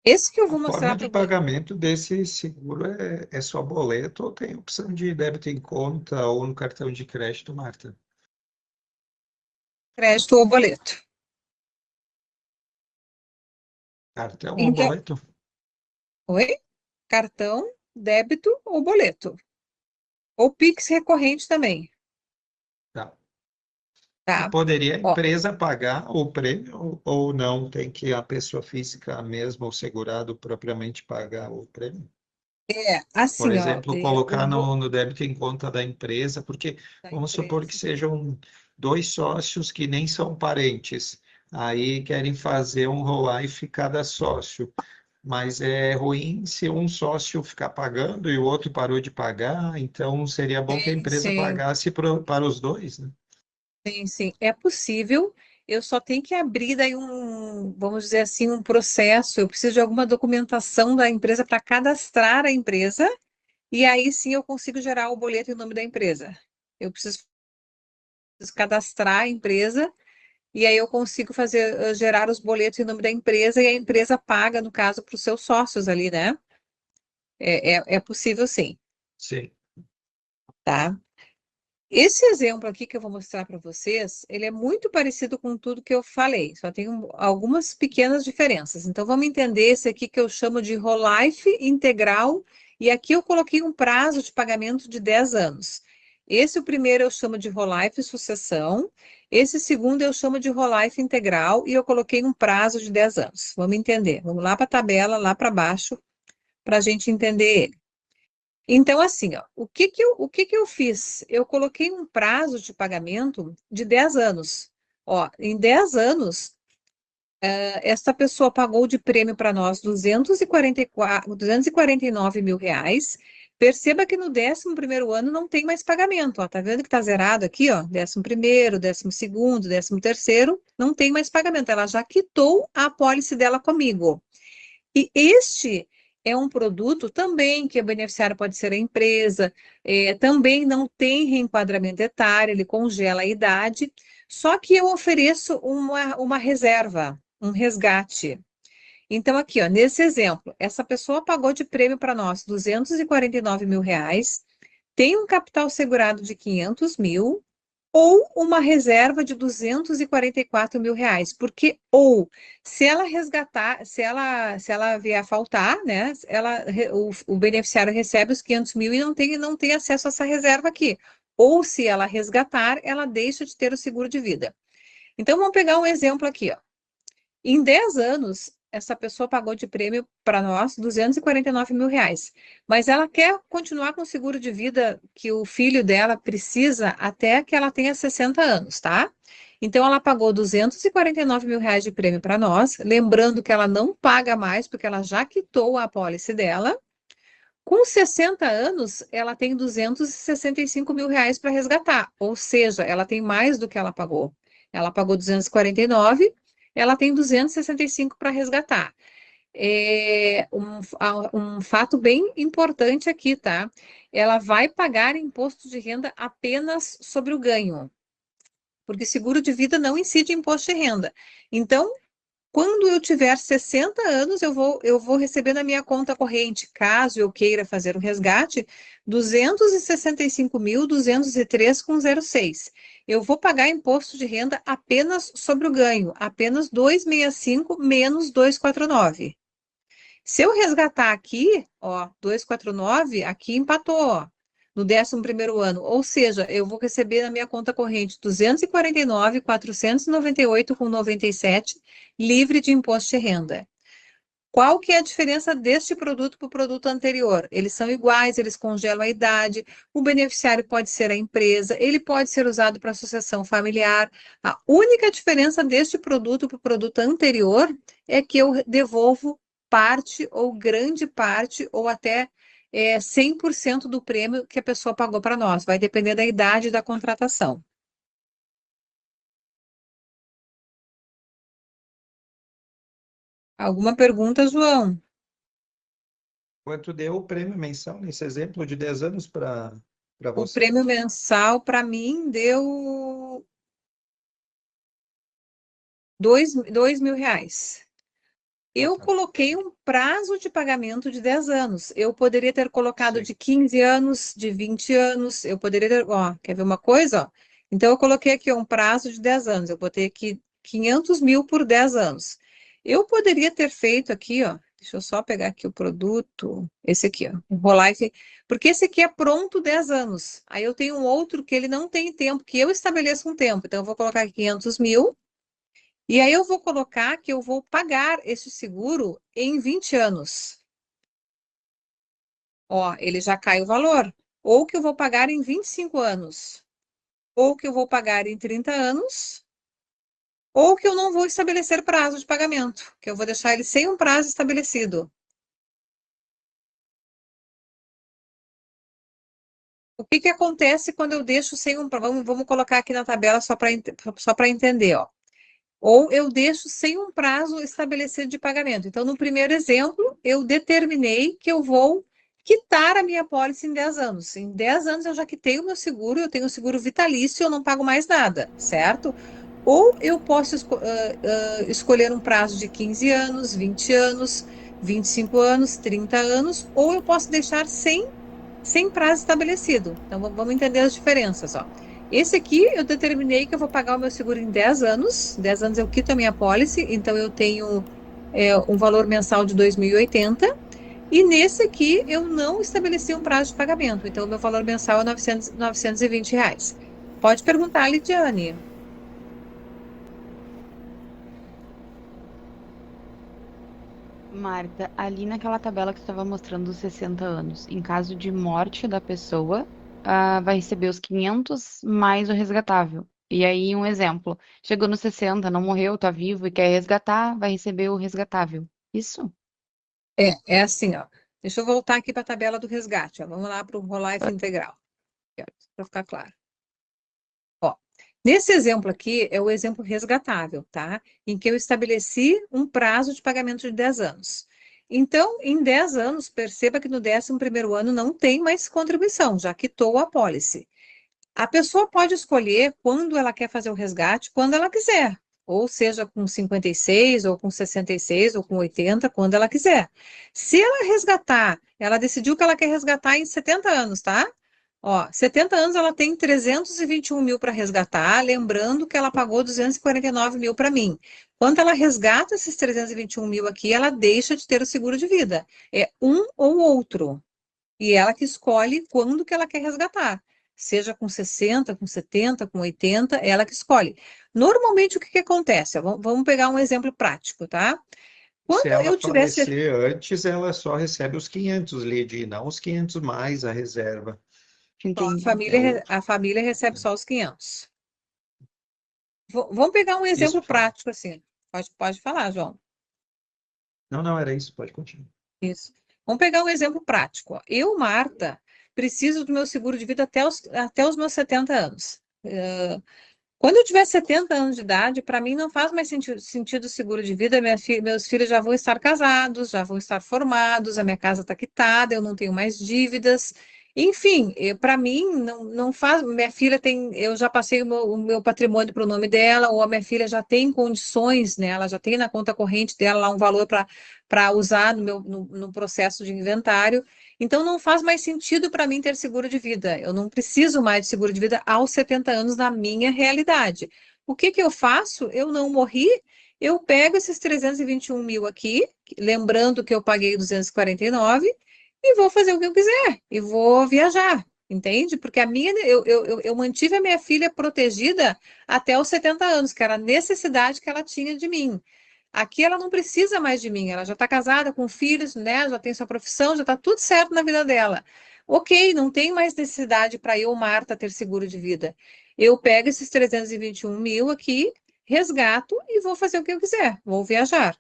[SPEAKER 1] Esse que eu vou
[SPEAKER 2] A
[SPEAKER 1] mostrar
[SPEAKER 2] forma de
[SPEAKER 1] para vocês.
[SPEAKER 2] pagamento desse seguro é só boleto ou tem opção de débito em conta ou no cartão de crédito, Marta?
[SPEAKER 1] Crédito ou boleto.
[SPEAKER 2] Cartão ou
[SPEAKER 1] Então,
[SPEAKER 2] boleto?
[SPEAKER 1] oi? Cartão, débito ou boleto. Ou Pix recorrente também,
[SPEAKER 2] Tá. E
[SPEAKER 1] tá?
[SPEAKER 2] poderia a
[SPEAKER 1] Ó,
[SPEAKER 2] empresa pagar o prêmio ou não? Tem que a pessoa física mesmo, o segurado, propriamente pagar o prêmio? Por
[SPEAKER 1] assim, ó,
[SPEAKER 2] exemplo, colocar no débito em conta da empresa, porque
[SPEAKER 1] da
[SPEAKER 2] vamos supor que
[SPEAKER 1] empresa.
[SPEAKER 2] sejam dois sócios que nem são parentes, aí querem fazer um roll-life cada sócio, mas é ruim se um sócio ficar pagando e o outro parou de pagar, então seria bom que a empresa
[SPEAKER 1] Sim,
[SPEAKER 2] pagasse para os dois, né?
[SPEAKER 1] sim, é possível. Eu só tenho que abrir daí vamos dizer assim, um processo. Eu preciso de alguma documentação da empresa para cadastrar a empresa e aí sim eu consigo gerar o boleto em nome da empresa. Eu preciso cadastrar a empresa e aí eu consigo gerar os boletos em nome da empresa e a empresa paga, no caso, para os seus sócios ali, né? É possível sim,
[SPEAKER 2] Sim.
[SPEAKER 1] tá? Esse exemplo aqui que eu vou mostrar para vocês, ele é muito parecido com tudo que eu falei, só tem algumas pequenas diferenças. Então, vamos entender esse aqui que eu chamo de Whole Life integral, e aqui eu coloquei um prazo de pagamento de 10 anos. Esse o primeiro eu chamo de Rolife Sucessão, esse segundo eu chamo de Rolife Integral e eu coloquei um prazo de 10 anos. Vamos entender. Vamos lá para a tabela, lá para baixo, para a gente entender ele. Então, assim, ó, o que que eu fiz? Eu coloquei um prazo de pagamento de 10 anos. Ó, em 10 anos, essa pessoa pagou de prêmio para nós 249 mil reais. Perceba que no 11º ano não tem mais pagamento. Ó, tá vendo que está zerado aqui, ó? 11º, 12º, 13º, não tem mais pagamento. Ela já quitou a apólice dela comigo. E este é um produto também que o beneficiário pode ser a empresa, também não tem reenquadramento etário, ele congela a idade, só que eu ofereço uma reserva, um resgate. Então, aqui, ó, nesse exemplo, essa pessoa pagou de prêmio para nós 249 mil reais, tem um capital segurado de 500 mil, ou uma reserva de 244 mil reais, porque se ela resgatar, se ela vier a faltar, né, o beneficiário recebe os 500 mil e não tem acesso a essa reserva aqui, ou se ela resgatar, ela deixa de ter o seguro de vida. Então, vamos pegar um exemplo aqui, ó. Em 10 anos, essa pessoa pagou de prêmio para nós 249 mil reais. Mas ela quer continuar com o seguro de vida que o filho dela precisa até que ela tenha 60 anos, tá? Então, ela pagou 249 mil reais de prêmio para nós. Lembrando que ela não paga mais, porque ela já quitou a apólice dela. Com 60 anos, ela tem 265 mil reais para resgatar. Ou seja, ela tem mais do que ela pagou. Ela pagou 249, ela tem 265 para resgatar. Um fato bem importante aqui, tá? Ela vai pagar imposto de renda apenas sobre o ganho, porque seguro de vida não incide imposto de renda. Então, quando eu tiver 60 anos, eu vou receber na minha conta corrente, caso eu queira fazer o resgate, 265.203,06. Eu vou pagar imposto de renda apenas sobre o ganho, apenas 265 menos 249. Se eu resgatar aqui, ó, 249, aqui empatou, ó, no 11º ano. Ou seja, eu vou receber na minha conta corrente 249.498,97, livre de imposto de renda. Qual que é a diferença deste produto para o produto anterior? Eles são iguais, eles congelam a idade, o beneficiário pode ser a empresa, ele pode ser usado para associação familiar. A única diferença deste produto para o produto anterior é que eu devolvo parte ou grande parte ou até 100% do prêmio que a pessoa pagou para nós. Vai depender da idade da contratação. Alguma pergunta, João?
[SPEAKER 2] Quanto deu o prêmio mensal nesse exemplo de 10 anos para
[SPEAKER 1] O
[SPEAKER 2] você?
[SPEAKER 1] prêmio mensal, para mim, deu dois mil reais. Eu
[SPEAKER 2] Tá.
[SPEAKER 1] coloquei um prazo de pagamento de 10 anos. Eu poderia ter colocado
[SPEAKER 2] Sim.
[SPEAKER 1] de 15 anos, de 20 anos. Eu poderia ter, ó, quer ver uma coisa? Ó? Então, eu coloquei aqui um prazo de 10 anos. Eu botei aqui 500 mil por 10 anos. Eu poderia ter feito aqui, ó. Deixa eu só pegar aqui o produto. Esse aqui, ó. O Rolife. Porque esse aqui é pronto 10 anos. Aí eu tenho um outro que ele não tem tempo, que eu estabeleço um tempo. Então, eu vou colocar aqui 500 mil. E aí eu vou colocar que eu vou pagar esse seguro em 20 anos. Ó, ele já cai o valor. Ou que eu vou pagar em 25 anos. Ou que eu vou pagar em 30 anos. Ou que eu não vou estabelecer prazo de pagamento. Que eu vou deixar ele sem um prazo estabelecido. O que que acontece quando eu deixo sem um prazo? Vamos colocar aqui na tabela só para entender, ó. Ou eu deixo sem um prazo estabelecido de pagamento. Então, no primeiro exemplo, eu determinei que eu vou quitar a minha apólice em 10 anos. Em 10 anos eu já quitei o meu seguro, eu tenho um seguro vitalício, eu não pago mais nada, certo? Ou eu posso escolher um prazo de 15 anos, 20 anos, 25 anos, 30 anos, ou eu posso deixar sem prazo estabelecido. Então, vamos entender as diferenças, ó. Esse aqui eu determinei que eu vou pagar o meu seguro em 10 anos. 10 anos eu quito a minha pólice, então eu tenho um valor mensal de 2.080. E nesse aqui, eu não estabeleci um prazo de pagamento. Então, o meu valor mensal é R$ 920. Pode perguntar, Lidiane.
[SPEAKER 3] Marta, ali naquela tabela que tu estava mostrando os 60 anos, em caso de morte da pessoa, vai receber os 500 mais o resgatável. E aí, um exemplo, chegou nos 60, não morreu, tá vivo e quer resgatar, vai receber o resgatável. Isso?
[SPEAKER 1] É assim, ó. Deixa eu voltar aqui para a tabela do resgate, ó. Vamos lá para o Rolife Integral, para ficar claro. Ó, nesse exemplo aqui é o exemplo resgatável, tá? Em que eu estabeleci um prazo de pagamento de 10 anos. Então, em 10 anos, perceba que no 11º ano não tem mais contribuição, já quitou a apólice. A pessoa pode escolher quando ela quer fazer o resgate, quando ela quiser. Ou seja, com 56, ou com 66, ou com 80, quando ela quiser. Se ela resgatar, ela decidiu que ela quer resgatar em 70 anos, tá? Ó, 70 anos ela tem 321 mil para resgatar, lembrando que ela pagou 249 mil para mim. Quando ela resgata esses 321 mil aqui, ela deixa de ter o seguro de vida. É um ou outro. E ela que escolhe quando que ela quer resgatar. Seja com 60, com 70, com 80, ela que escolhe. Normalmente, o que que acontece? Vamos pegar um exemplo prático, tá?
[SPEAKER 2] Se
[SPEAKER 1] Quando
[SPEAKER 2] ela
[SPEAKER 1] eu tivesse...
[SPEAKER 2] falecer antes, ela só recebe os 500, Lid, e não os 500 mais a reserva.
[SPEAKER 3] Entendi.
[SPEAKER 2] É o...
[SPEAKER 1] A família recebe só os 500. Vamos pegar um
[SPEAKER 2] Isso,
[SPEAKER 1] exemplo
[SPEAKER 2] Fernando.
[SPEAKER 1] prático, assim. Pode falar, João.
[SPEAKER 2] Não, não, era isso, pode continuar.
[SPEAKER 1] Isso. Vamos pegar um exemplo prático. Ó. Eu, Marta, preciso do meu seguro de vida até os meus 70 anos. Quando eu tiver 70 anos de idade, para mim não faz mais sentido o seguro de vida. Meus filhos já vão estar casados, já vão estar formados, a minha casa está quitada, eu não tenho mais dívidas. Enfim, para mim não faz. Minha filha tem, eu já passei o meu patrimônio para o nome dela, ou a minha filha já tem condições, né? Ela já tem na conta corrente dela lá um valor para usar no processo de inventário. Então, não faz mais sentido para mim ter seguro de vida. Eu não preciso mais de seguro de vida aos 70 anos na minha realidade. O que que eu faço? Eu não morri, eu pego esses 321 mil aqui, lembrando que eu paguei 249, e vou fazer o que eu quiser, e vou viajar, entende? Porque eu mantive a minha filha protegida até os 70 anos, que era a necessidade que ela tinha de mim. Aqui ela não precisa mais de mim, ela já está casada com filhos, né? Já tem sua profissão, já está tudo certo na vida dela. Ok, não tem mais necessidade para eu, Marta, ter seguro de vida. Eu pego esses 321 mil aqui, resgato e vou fazer o que eu quiser, vou viajar.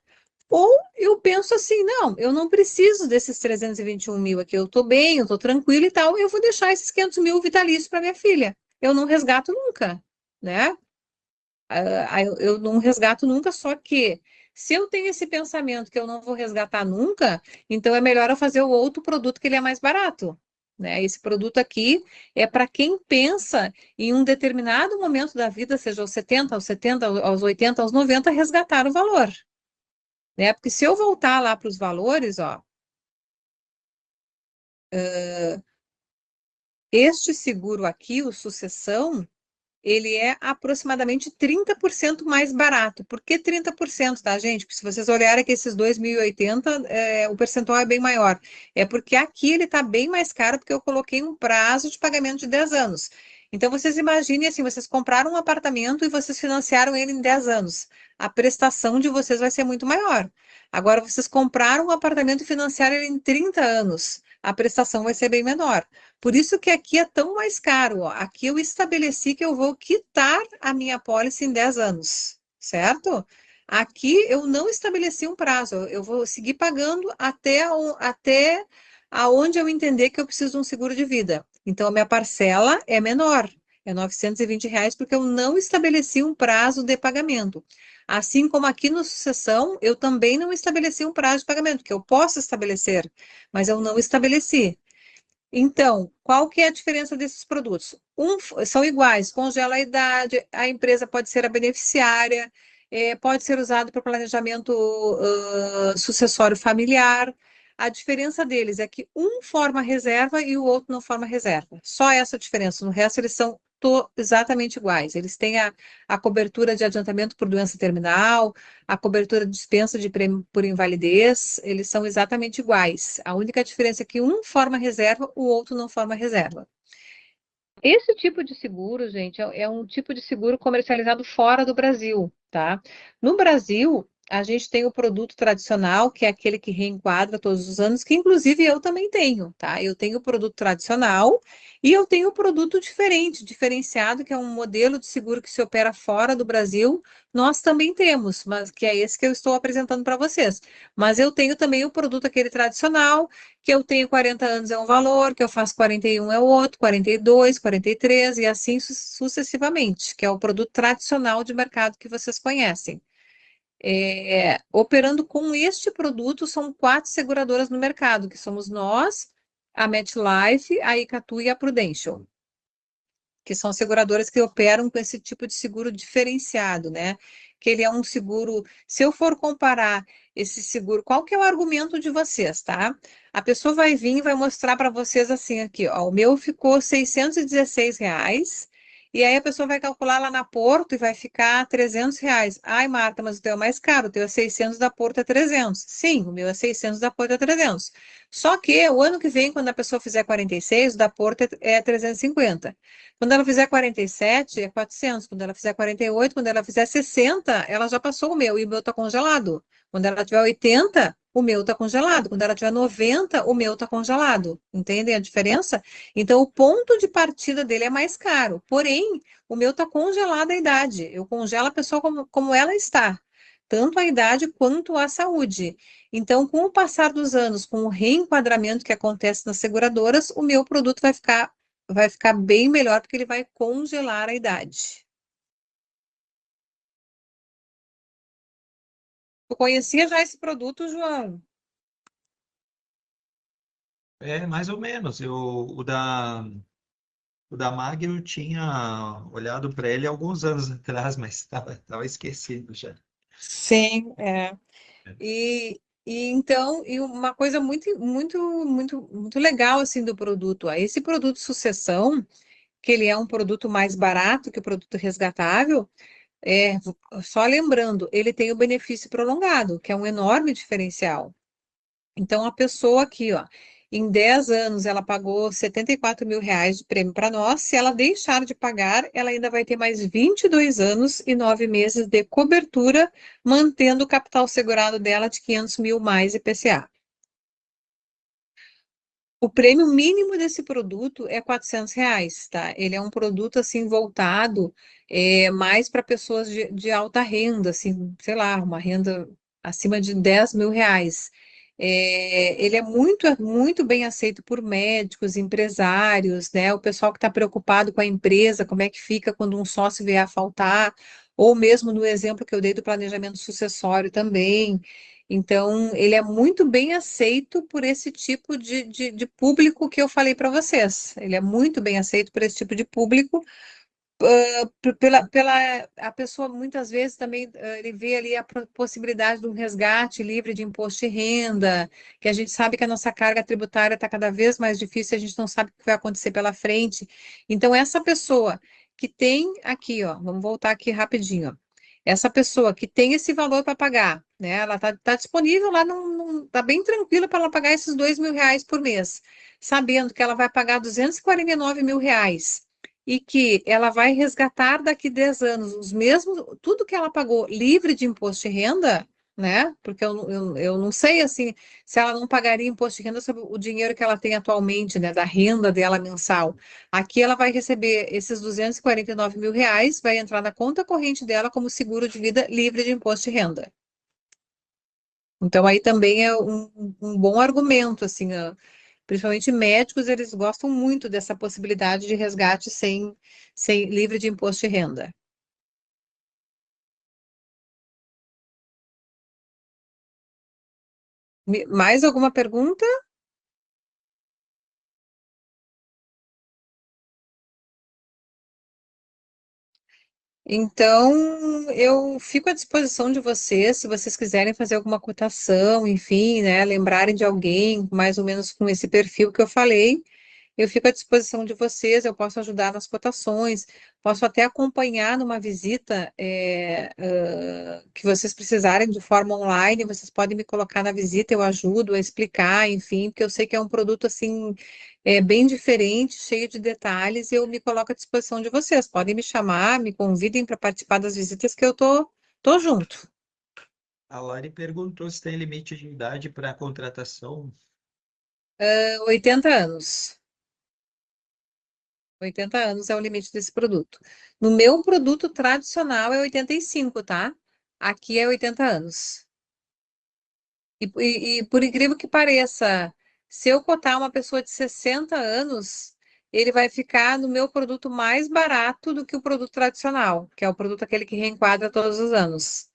[SPEAKER 1] Ou eu penso assim, não, eu não preciso desses 321 mil aqui, eu estou bem, eu estou tranquila e tal, eu vou deixar esses 500 mil vitalícios para minha filha. Eu não resgato nunca, né? Eu não resgato nunca, só que se eu tenho esse pensamento que eu não vou resgatar nunca, então é melhor eu fazer o outro produto que ele é mais barato. Né? Esse produto aqui é para quem pensa em um determinado momento da vida, seja aos 70, aos 70, aos 80, aos 90, resgatar o valor. Né? Porque se eu voltar lá para os valores, ó, este seguro aqui, o Sucessão, ele é aproximadamente 30% mais barato. Por que 30%, tá, gente? Porque se vocês olharem aqui esses 2.080, o percentual é bem maior. É porque aqui ele está bem mais caro, porque eu coloquei um prazo de pagamento de 10 anos. Então, vocês imaginem assim, vocês compraram um apartamento e vocês financiaram ele em 10 anos. A prestação de vocês vai ser muito maior. Agora, vocês compraram um apartamento e financiaram ele em 30 anos. A prestação vai ser bem menor. Por isso que aqui é tão mais caro. Ó. Aqui eu estabeleci que eu vou quitar a minha apólice em 10 anos, certo? Aqui eu não estabeleci um prazo. Eu vou seguir pagando até aonde eu entender que eu preciso de um seguro de vida. Então, a minha parcela é menor. É R$ 920, porque eu não estabeleci um prazo de pagamento. Assim como aqui no Sucessão, eu também não estabeleci um prazo de pagamento, que eu posso estabelecer, mas eu não estabeleci. Então, qual que é a diferença desses produtos? São iguais, congela a idade, a empresa pode ser a beneficiária, pode ser usado para planejamento sucessório familiar. A diferença deles é que um forma reserva e o outro não forma reserva. Só essa diferença. No resto, eles são exatamente iguais. Eles têm a cobertura de adiantamento por doença terminal, a cobertura de dispensa de prêmio por invalidez, eles são exatamente iguais. A única diferença é que um forma reserva, o outro não forma reserva. Esse tipo de seguro, gente, é um tipo de seguro comercializado fora do Brasil, tá? No Brasil, a gente tem o produto tradicional, que é aquele que reenquadra todos os anos, que inclusive eu também tenho, tá? Eu tenho o produto tradicional e eu tenho o produto diferente, diferenciado, que é um modelo de seguro que se opera fora do Brasil. Nós também temos, mas que é esse que eu estou apresentando para vocês. Mas eu tenho também o produto aquele tradicional, que eu tenho 40 anos é um valor, que eu faço 41 é outro, 42, 43 e assim sucessivamente, que é o produto tradicional de mercado que vocês conhecem. Operando com este produto, são 4 seguradoras no mercado, que somos nós, a MetLife, a Icatu e a Prudential, que são seguradoras que operam com esse tipo de seguro diferenciado, né? Que ele é um seguro, se eu for comparar esse seguro, qual que é o argumento de vocês, tá? A pessoa vai vir e vai mostrar para vocês assim aqui, ó, o meu ficou R$ 616, e aí a pessoa vai calcular lá na Porto e vai ficar R$ 300. Ai, Marta, mas o teu é mais caro, o teu é 600, da Porto é 300. Sim, o meu é 600, da Porto é 300. Só que o ano que vem, quando a pessoa fizer 46, o da Porto é 350. Quando ela fizer 47, é 400. Quando ela fizer 48, quando ela fizer 60, ela já passou o meu e o meu está congelado. Quando ela tiver 80, o meu está congelado. Quando ela tiver 90, o meu está congelado. Entendem a diferença? Então, o ponto de partida dele é mais caro. Porém, o meu está congelado a idade. Eu congelo a pessoa como ela está. Tanto a idade quanto a saúde. Então, com o passar dos anos, com o reenquadramento que acontece nas seguradoras, o meu produto vai ficar bem melhor, porque ele vai congelar a idade. Tu conhecia já esse produto, João?
[SPEAKER 2] É, mais ou menos. O da Mag eu tinha olhado para ele há alguns anos atrás, mas estava esquecido já.
[SPEAKER 1] Sim, é. E uma coisa muito, muito, muito, muito legal assim do produto, ó, esse produto Sucessão, que ele é um produto mais barato que o produto resgatável, só lembrando, ele tem o benefício prolongado, que é um enorme diferencial. Então, a pessoa aqui, ó, em 10 anos, ela pagou R$ 74.000 de prêmio para nós. Se ela deixar de pagar, ela ainda vai ter mais 22 anos e 9 meses de cobertura, mantendo o capital segurado dela de 500 mil mais IPCA. O prêmio mínimo desse produto é R$ 400, tá? Ele é um produto, assim, voltado mais para pessoas de alta renda, assim, sei lá, uma renda acima de R$ 10.000. Ele é muito, muito bem aceito por médicos, empresários, né? O pessoal que está preocupado com a empresa, como é que fica quando um sócio vier a faltar, ou mesmo no exemplo que eu dei do planejamento sucessório também. Então, ele é muito bem aceito por esse tipo de público que eu falei para vocês. Ele é muito bem aceito por esse tipo de público. A pessoa muitas vezes também ele vê ali a possibilidade de um resgate livre de imposto de renda, que a gente sabe que a nossa carga tributária está cada vez mais difícil, a gente não sabe o que vai acontecer pela frente. Então, essa pessoa que tem aqui, ó, vamos voltar aqui rapidinho, ó. Essa pessoa que tem esse valor para pagar, né? Ela está disponível lá, tá bem tranquila para ela pagar esses R$ 2.000 por mês, sabendo que ela vai pagar R$ 249.000 e que ela vai resgatar daqui 10 anos os mesmos, tudo que ela pagou livre de imposto de renda, né? Porque eu não sei assim se ela não pagaria imposto de renda sobre o dinheiro que ela tem atualmente, né? Da renda dela mensal. Aqui ela vai receber esses R$ 249.000, vai entrar na conta corrente dela como seguro de vida livre de imposto de renda. Então aí também é um bom argumento, assim, principalmente médicos, eles gostam muito dessa possibilidade de resgate sem livre de imposto de renda. Mais alguma pergunta? Então, eu fico à disposição de vocês, se vocês quiserem fazer alguma cotação, enfim, né, lembrarem de alguém mais ou menos com esse perfil que eu falei, eu fico à disposição de vocês, eu posso ajudar nas cotações, posso até acompanhar numa visita que vocês precisarem de forma online, vocês podem me colocar na visita, eu ajudo a explicar, enfim, porque eu sei que é um produto assim bem diferente, cheio de detalhes, e eu me coloco à disposição de vocês. Podem me chamar, me convidem para participar das visitas que eu tô junto.
[SPEAKER 2] A Lari perguntou se tem limite de idade para contratação.
[SPEAKER 1] 80 anos. 80 anos é o limite desse produto. No meu produto tradicional é 85, tá? Aqui é 80 anos. E por incrível que pareça, se eu cotar uma pessoa de 60 anos, ele vai ficar no meu produto mais barato do que o produto tradicional, que é o produto aquele que reenquadra todos os anos.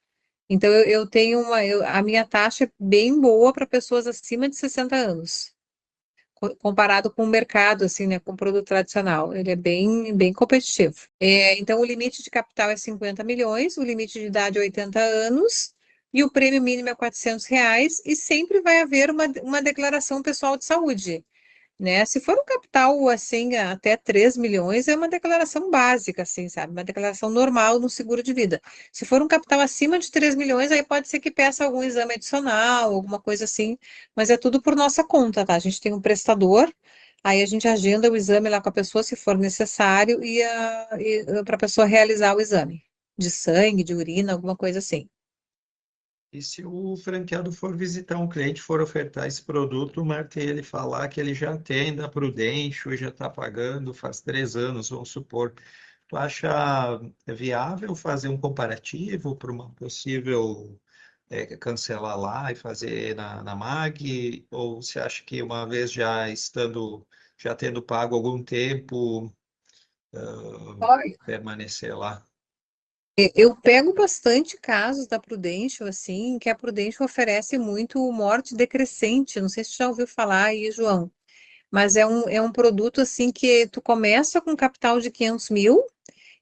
[SPEAKER 1] Então eu tenho a minha taxa é bem boa para pessoas acima de 60 anos comparado com o mercado, assim, né, com o produto tradicional. Ele é bem competitivo. Então, o limite de capital é 50 milhões, o limite de idade é 80 anos, e o prêmio mínimo é R$ 400, e sempre vai haver uma declaração pessoal de saúde, né? Se for um capital, assim, até 3 milhões, é uma declaração básica, assim, sabe? Uma declaração normal no seguro de vida. Se for um capital acima de 3 milhões, aí pode ser que peça algum exame adicional, alguma coisa assim, mas é tudo por nossa conta, tá? A gente tem um prestador, aí a gente agenda o exame lá com a pessoa, se for necessário, e para a pessoa realizar o exame de sangue, de urina, alguma coisa assim.
[SPEAKER 2] E se o franqueado for visitar um cliente, for ofertar esse produto, marque ele falar que ele já tem da Prudential, já está pagando faz 3 anos, vamos supor. Tu acha viável fazer um comparativo para uma possível cancelar lá e fazer na MAG? Ou você acha que uma vez já tendo pago algum tempo, permanecer lá?
[SPEAKER 1] Eu pego bastante casos da Prudential, assim, que a Prudential oferece muito morte decrescente. Não sei se você já ouviu falar aí, João, mas é um produto, assim, que tu começa com capital de 500 mil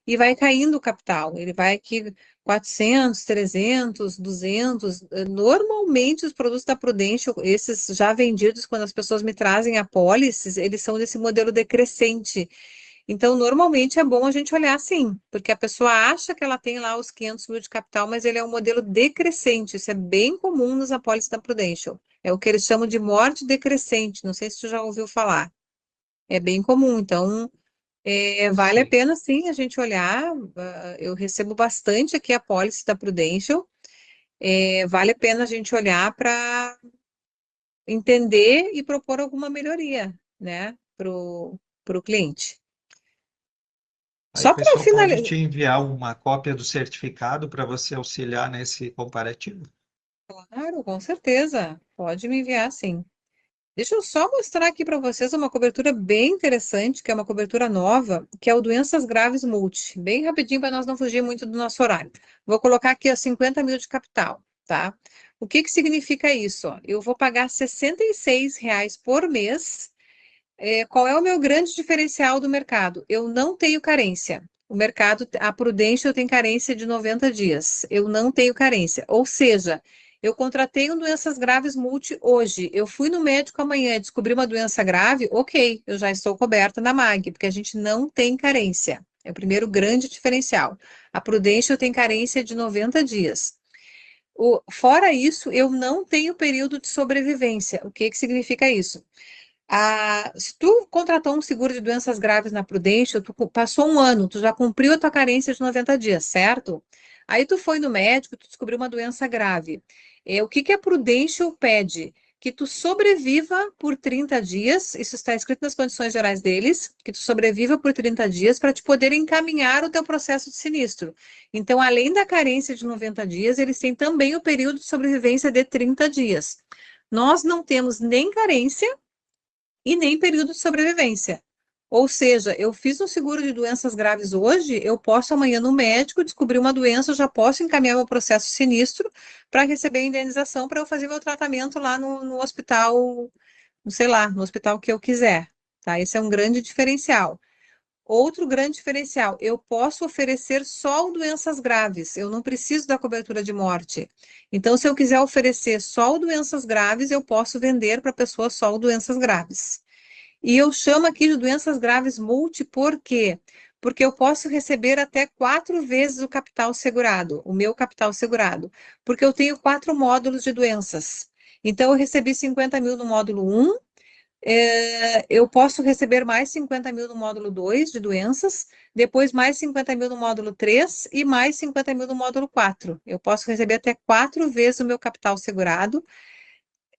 [SPEAKER 1] e vai caindo o capital. Ele vai aqui 400, 300, 200. Normalmente, os produtos da Prudential, esses já vendidos, quando as pessoas me trazem apólices, eles são desse modelo decrescente. Então, normalmente é bom a gente olhar assim, porque a pessoa acha que ela tem lá os 500 mil de capital, mas ele é um modelo decrescente. Isso é bem comum nos apólices da Prudential. É o que eles chamam de morte decrescente. Não sei se você já ouviu falar. É bem comum. Então, vale a
[SPEAKER 2] Sim.
[SPEAKER 1] pena sim a gente olhar. Eu recebo bastante aqui apólice da Prudential. Vale a pena a gente olhar para entender e propor alguma melhoria, né, para o cliente.
[SPEAKER 2] Aí a
[SPEAKER 1] Só para
[SPEAKER 2] pessoa pode
[SPEAKER 1] finalizar.
[SPEAKER 2] te enviar uma cópia do certificado para você auxiliar nesse comparativo.
[SPEAKER 1] Claro, com certeza. Pode me enviar, sim. Deixa eu só mostrar aqui para vocês uma cobertura bem interessante, que é uma cobertura nova, que é o Doenças Graves Multi. Bem rapidinho para nós não fugir muito do nosso horário. Vou colocar aqui os 50 mil de capital, tá? O que que significa isso? Ó? Eu vou pagar R$ 66 por mês. Qual é o meu grande diferencial do mercado? Eu não tenho carência. O mercado, a Prudential tem carência de 90 dias. Eu não tenho carência. Ou seja, eu contratei um doenças graves multi hoje. Eu fui no médico amanhã e descobri uma doença grave, ok, eu já estou coberta na MAG, porque a gente não tem carência. É o primeiro grande diferencial. A Prudential tem carência de 90 dias. Fora isso, eu não tenho período de sobrevivência. O que que significa isso? Se tu contratou um seguro de doenças graves na Prudential, tu passou um ano, tu já cumpriu a tua carência de 90 dias, certo? Aí tu foi no médico, tu descobriu uma doença grave. O que que a Prudential pede? Que tu sobreviva por 30 dias, isso está escrito nas condições gerais deles, que tu sobreviva por 30 dias para te poder encaminhar o teu processo de sinistro. Então, além da carência de 90 dias, eles têm também o período de sobrevivência de 30 dias. Nós não temos nem carência e nem período de sobrevivência. Ou seja, eu fiz um seguro de doenças graves hoje, eu posso amanhã no médico descobrir uma doença, eu já posso encaminhar meu processo sinistro para receber a indenização para eu fazer meu tratamento lá no hospital, sei lá, no hospital que eu quiser, tá? Esse é um grande diferencial. Outro grande diferencial, eu posso oferecer só doenças graves, eu não preciso da cobertura de morte. Então, se eu quiser oferecer só doenças graves, eu posso vender para pessoas só doenças graves. E eu chamo aqui de doenças graves multi, por quê? Porque eu posso receber até 4 vezes o capital segurado, o meu capital segurado, porque eu tenho 4 módulos de doenças. Então, eu recebi 50 mil no módulo 1, eu posso receber mais 50 mil no módulo 2 de doenças, depois mais 50 mil no módulo 3 e mais 50 mil no módulo 4. Eu posso receber até 4 vezes o meu capital segurado,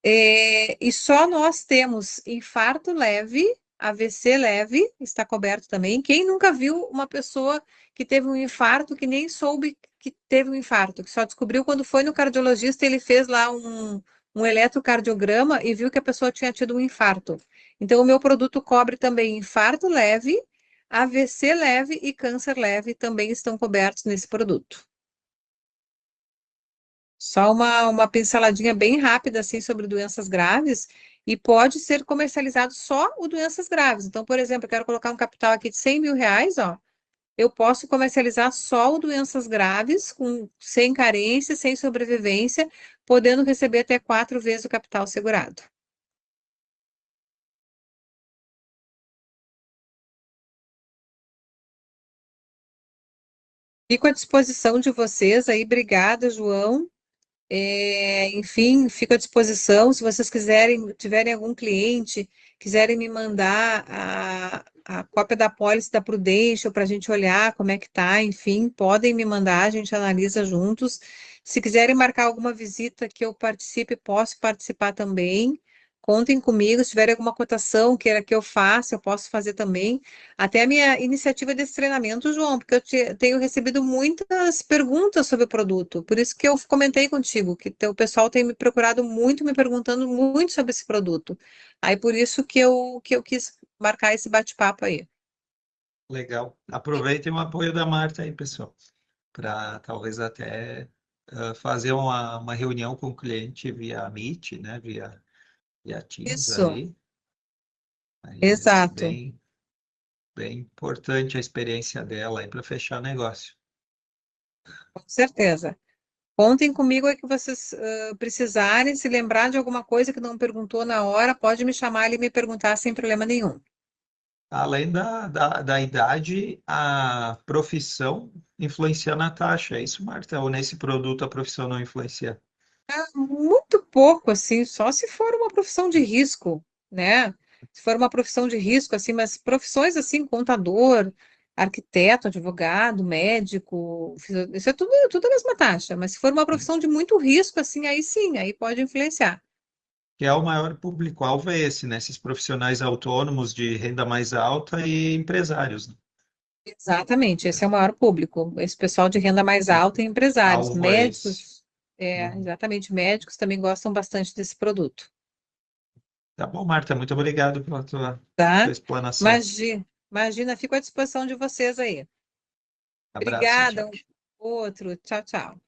[SPEAKER 1] e só nós temos infarto leve, AVC leve, está coberto também. Quem nunca viu uma pessoa que teve um infarto que nem soube que teve um infarto, que só descobriu quando foi no cardiologista, ele fez lá um eletrocardiograma e viu que a pessoa tinha tido um infarto. Então, o meu produto cobre também infarto leve, AVC leve e câncer leve também estão cobertos nesse produto. Só uma pinceladinha bem rápida assim sobre doenças graves e pode ser comercializado só o doenças graves. Então, por exemplo, eu quero colocar um capital aqui de 100 mil reais, ó. Eu posso comercializar só o doenças graves, sem carência, sem sobrevivência, podendo receber até 4 vezes o capital segurado. Fico à disposição de vocês aí. Obrigada, João. Enfim, fico à disposição. Se vocês tiverem algum cliente, quiserem me mandar a cópia da pólice da Prudential para a gente olhar como é que tá, enfim, podem me mandar, a gente analisa juntos. Se quiserem marcar alguma visita que eu participe, posso participar também. Contem comigo, se tiverem alguma cotação queira que eu faça, eu posso fazer também. Até a minha iniciativa desse treinamento, João, porque eu tenho recebido muitas perguntas sobre o produto. Por isso que eu comentei contigo, que o pessoal tem me procurado muito, me perguntando muito sobre esse produto. Aí por isso que eu quis marcar esse bate-papo aí.
[SPEAKER 2] Legal. Aproveitem o apoio da Marta aí, pessoal, para talvez até fazer uma reunião com o cliente via Meet, né? Via Teams
[SPEAKER 1] Isso,
[SPEAKER 2] aí. Aí vai ser
[SPEAKER 1] exato,
[SPEAKER 2] bem importante a experiência dela aí para fechar negócio.
[SPEAKER 1] com certeza. Contem comigo aí que vocês precisarem, se lembrar de alguma coisa que não perguntou na hora, pode me chamar ali e me perguntar sem problema nenhum.
[SPEAKER 2] Além da idade, a profissão influencia na taxa. É isso, Marta? Ou nesse produto a profissão não influencia?
[SPEAKER 1] Muito pouco, assim, só se for uma profissão de risco, né? Se for uma profissão de risco, assim, mas profissões assim, contador, arquiteto, advogado, médico, isso é tudo a mesma taxa, mas se for uma profissão de muito risco, assim, aí sim, aí pode influenciar.
[SPEAKER 2] Que é o maior público-alvo é esse, né? Esses profissionais autônomos de renda mais alta e empresários, né?
[SPEAKER 1] Exatamente, esse é o maior público, esse pessoal de renda mais
[SPEAKER 2] O
[SPEAKER 1] alta e empresários,
[SPEAKER 2] alvo é esse.
[SPEAKER 1] médicos,
[SPEAKER 2] Uhum.
[SPEAKER 1] exatamente, médicos também gostam bastante desse produto,
[SPEAKER 2] Tá bom, Marta, muito obrigado pela tua
[SPEAKER 1] tá?
[SPEAKER 2] explanação.
[SPEAKER 1] Imagina, fico à disposição de vocês aí.
[SPEAKER 2] Abraço, tchau.
[SPEAKER 1] Obrigada, outro. Tchau, tchau.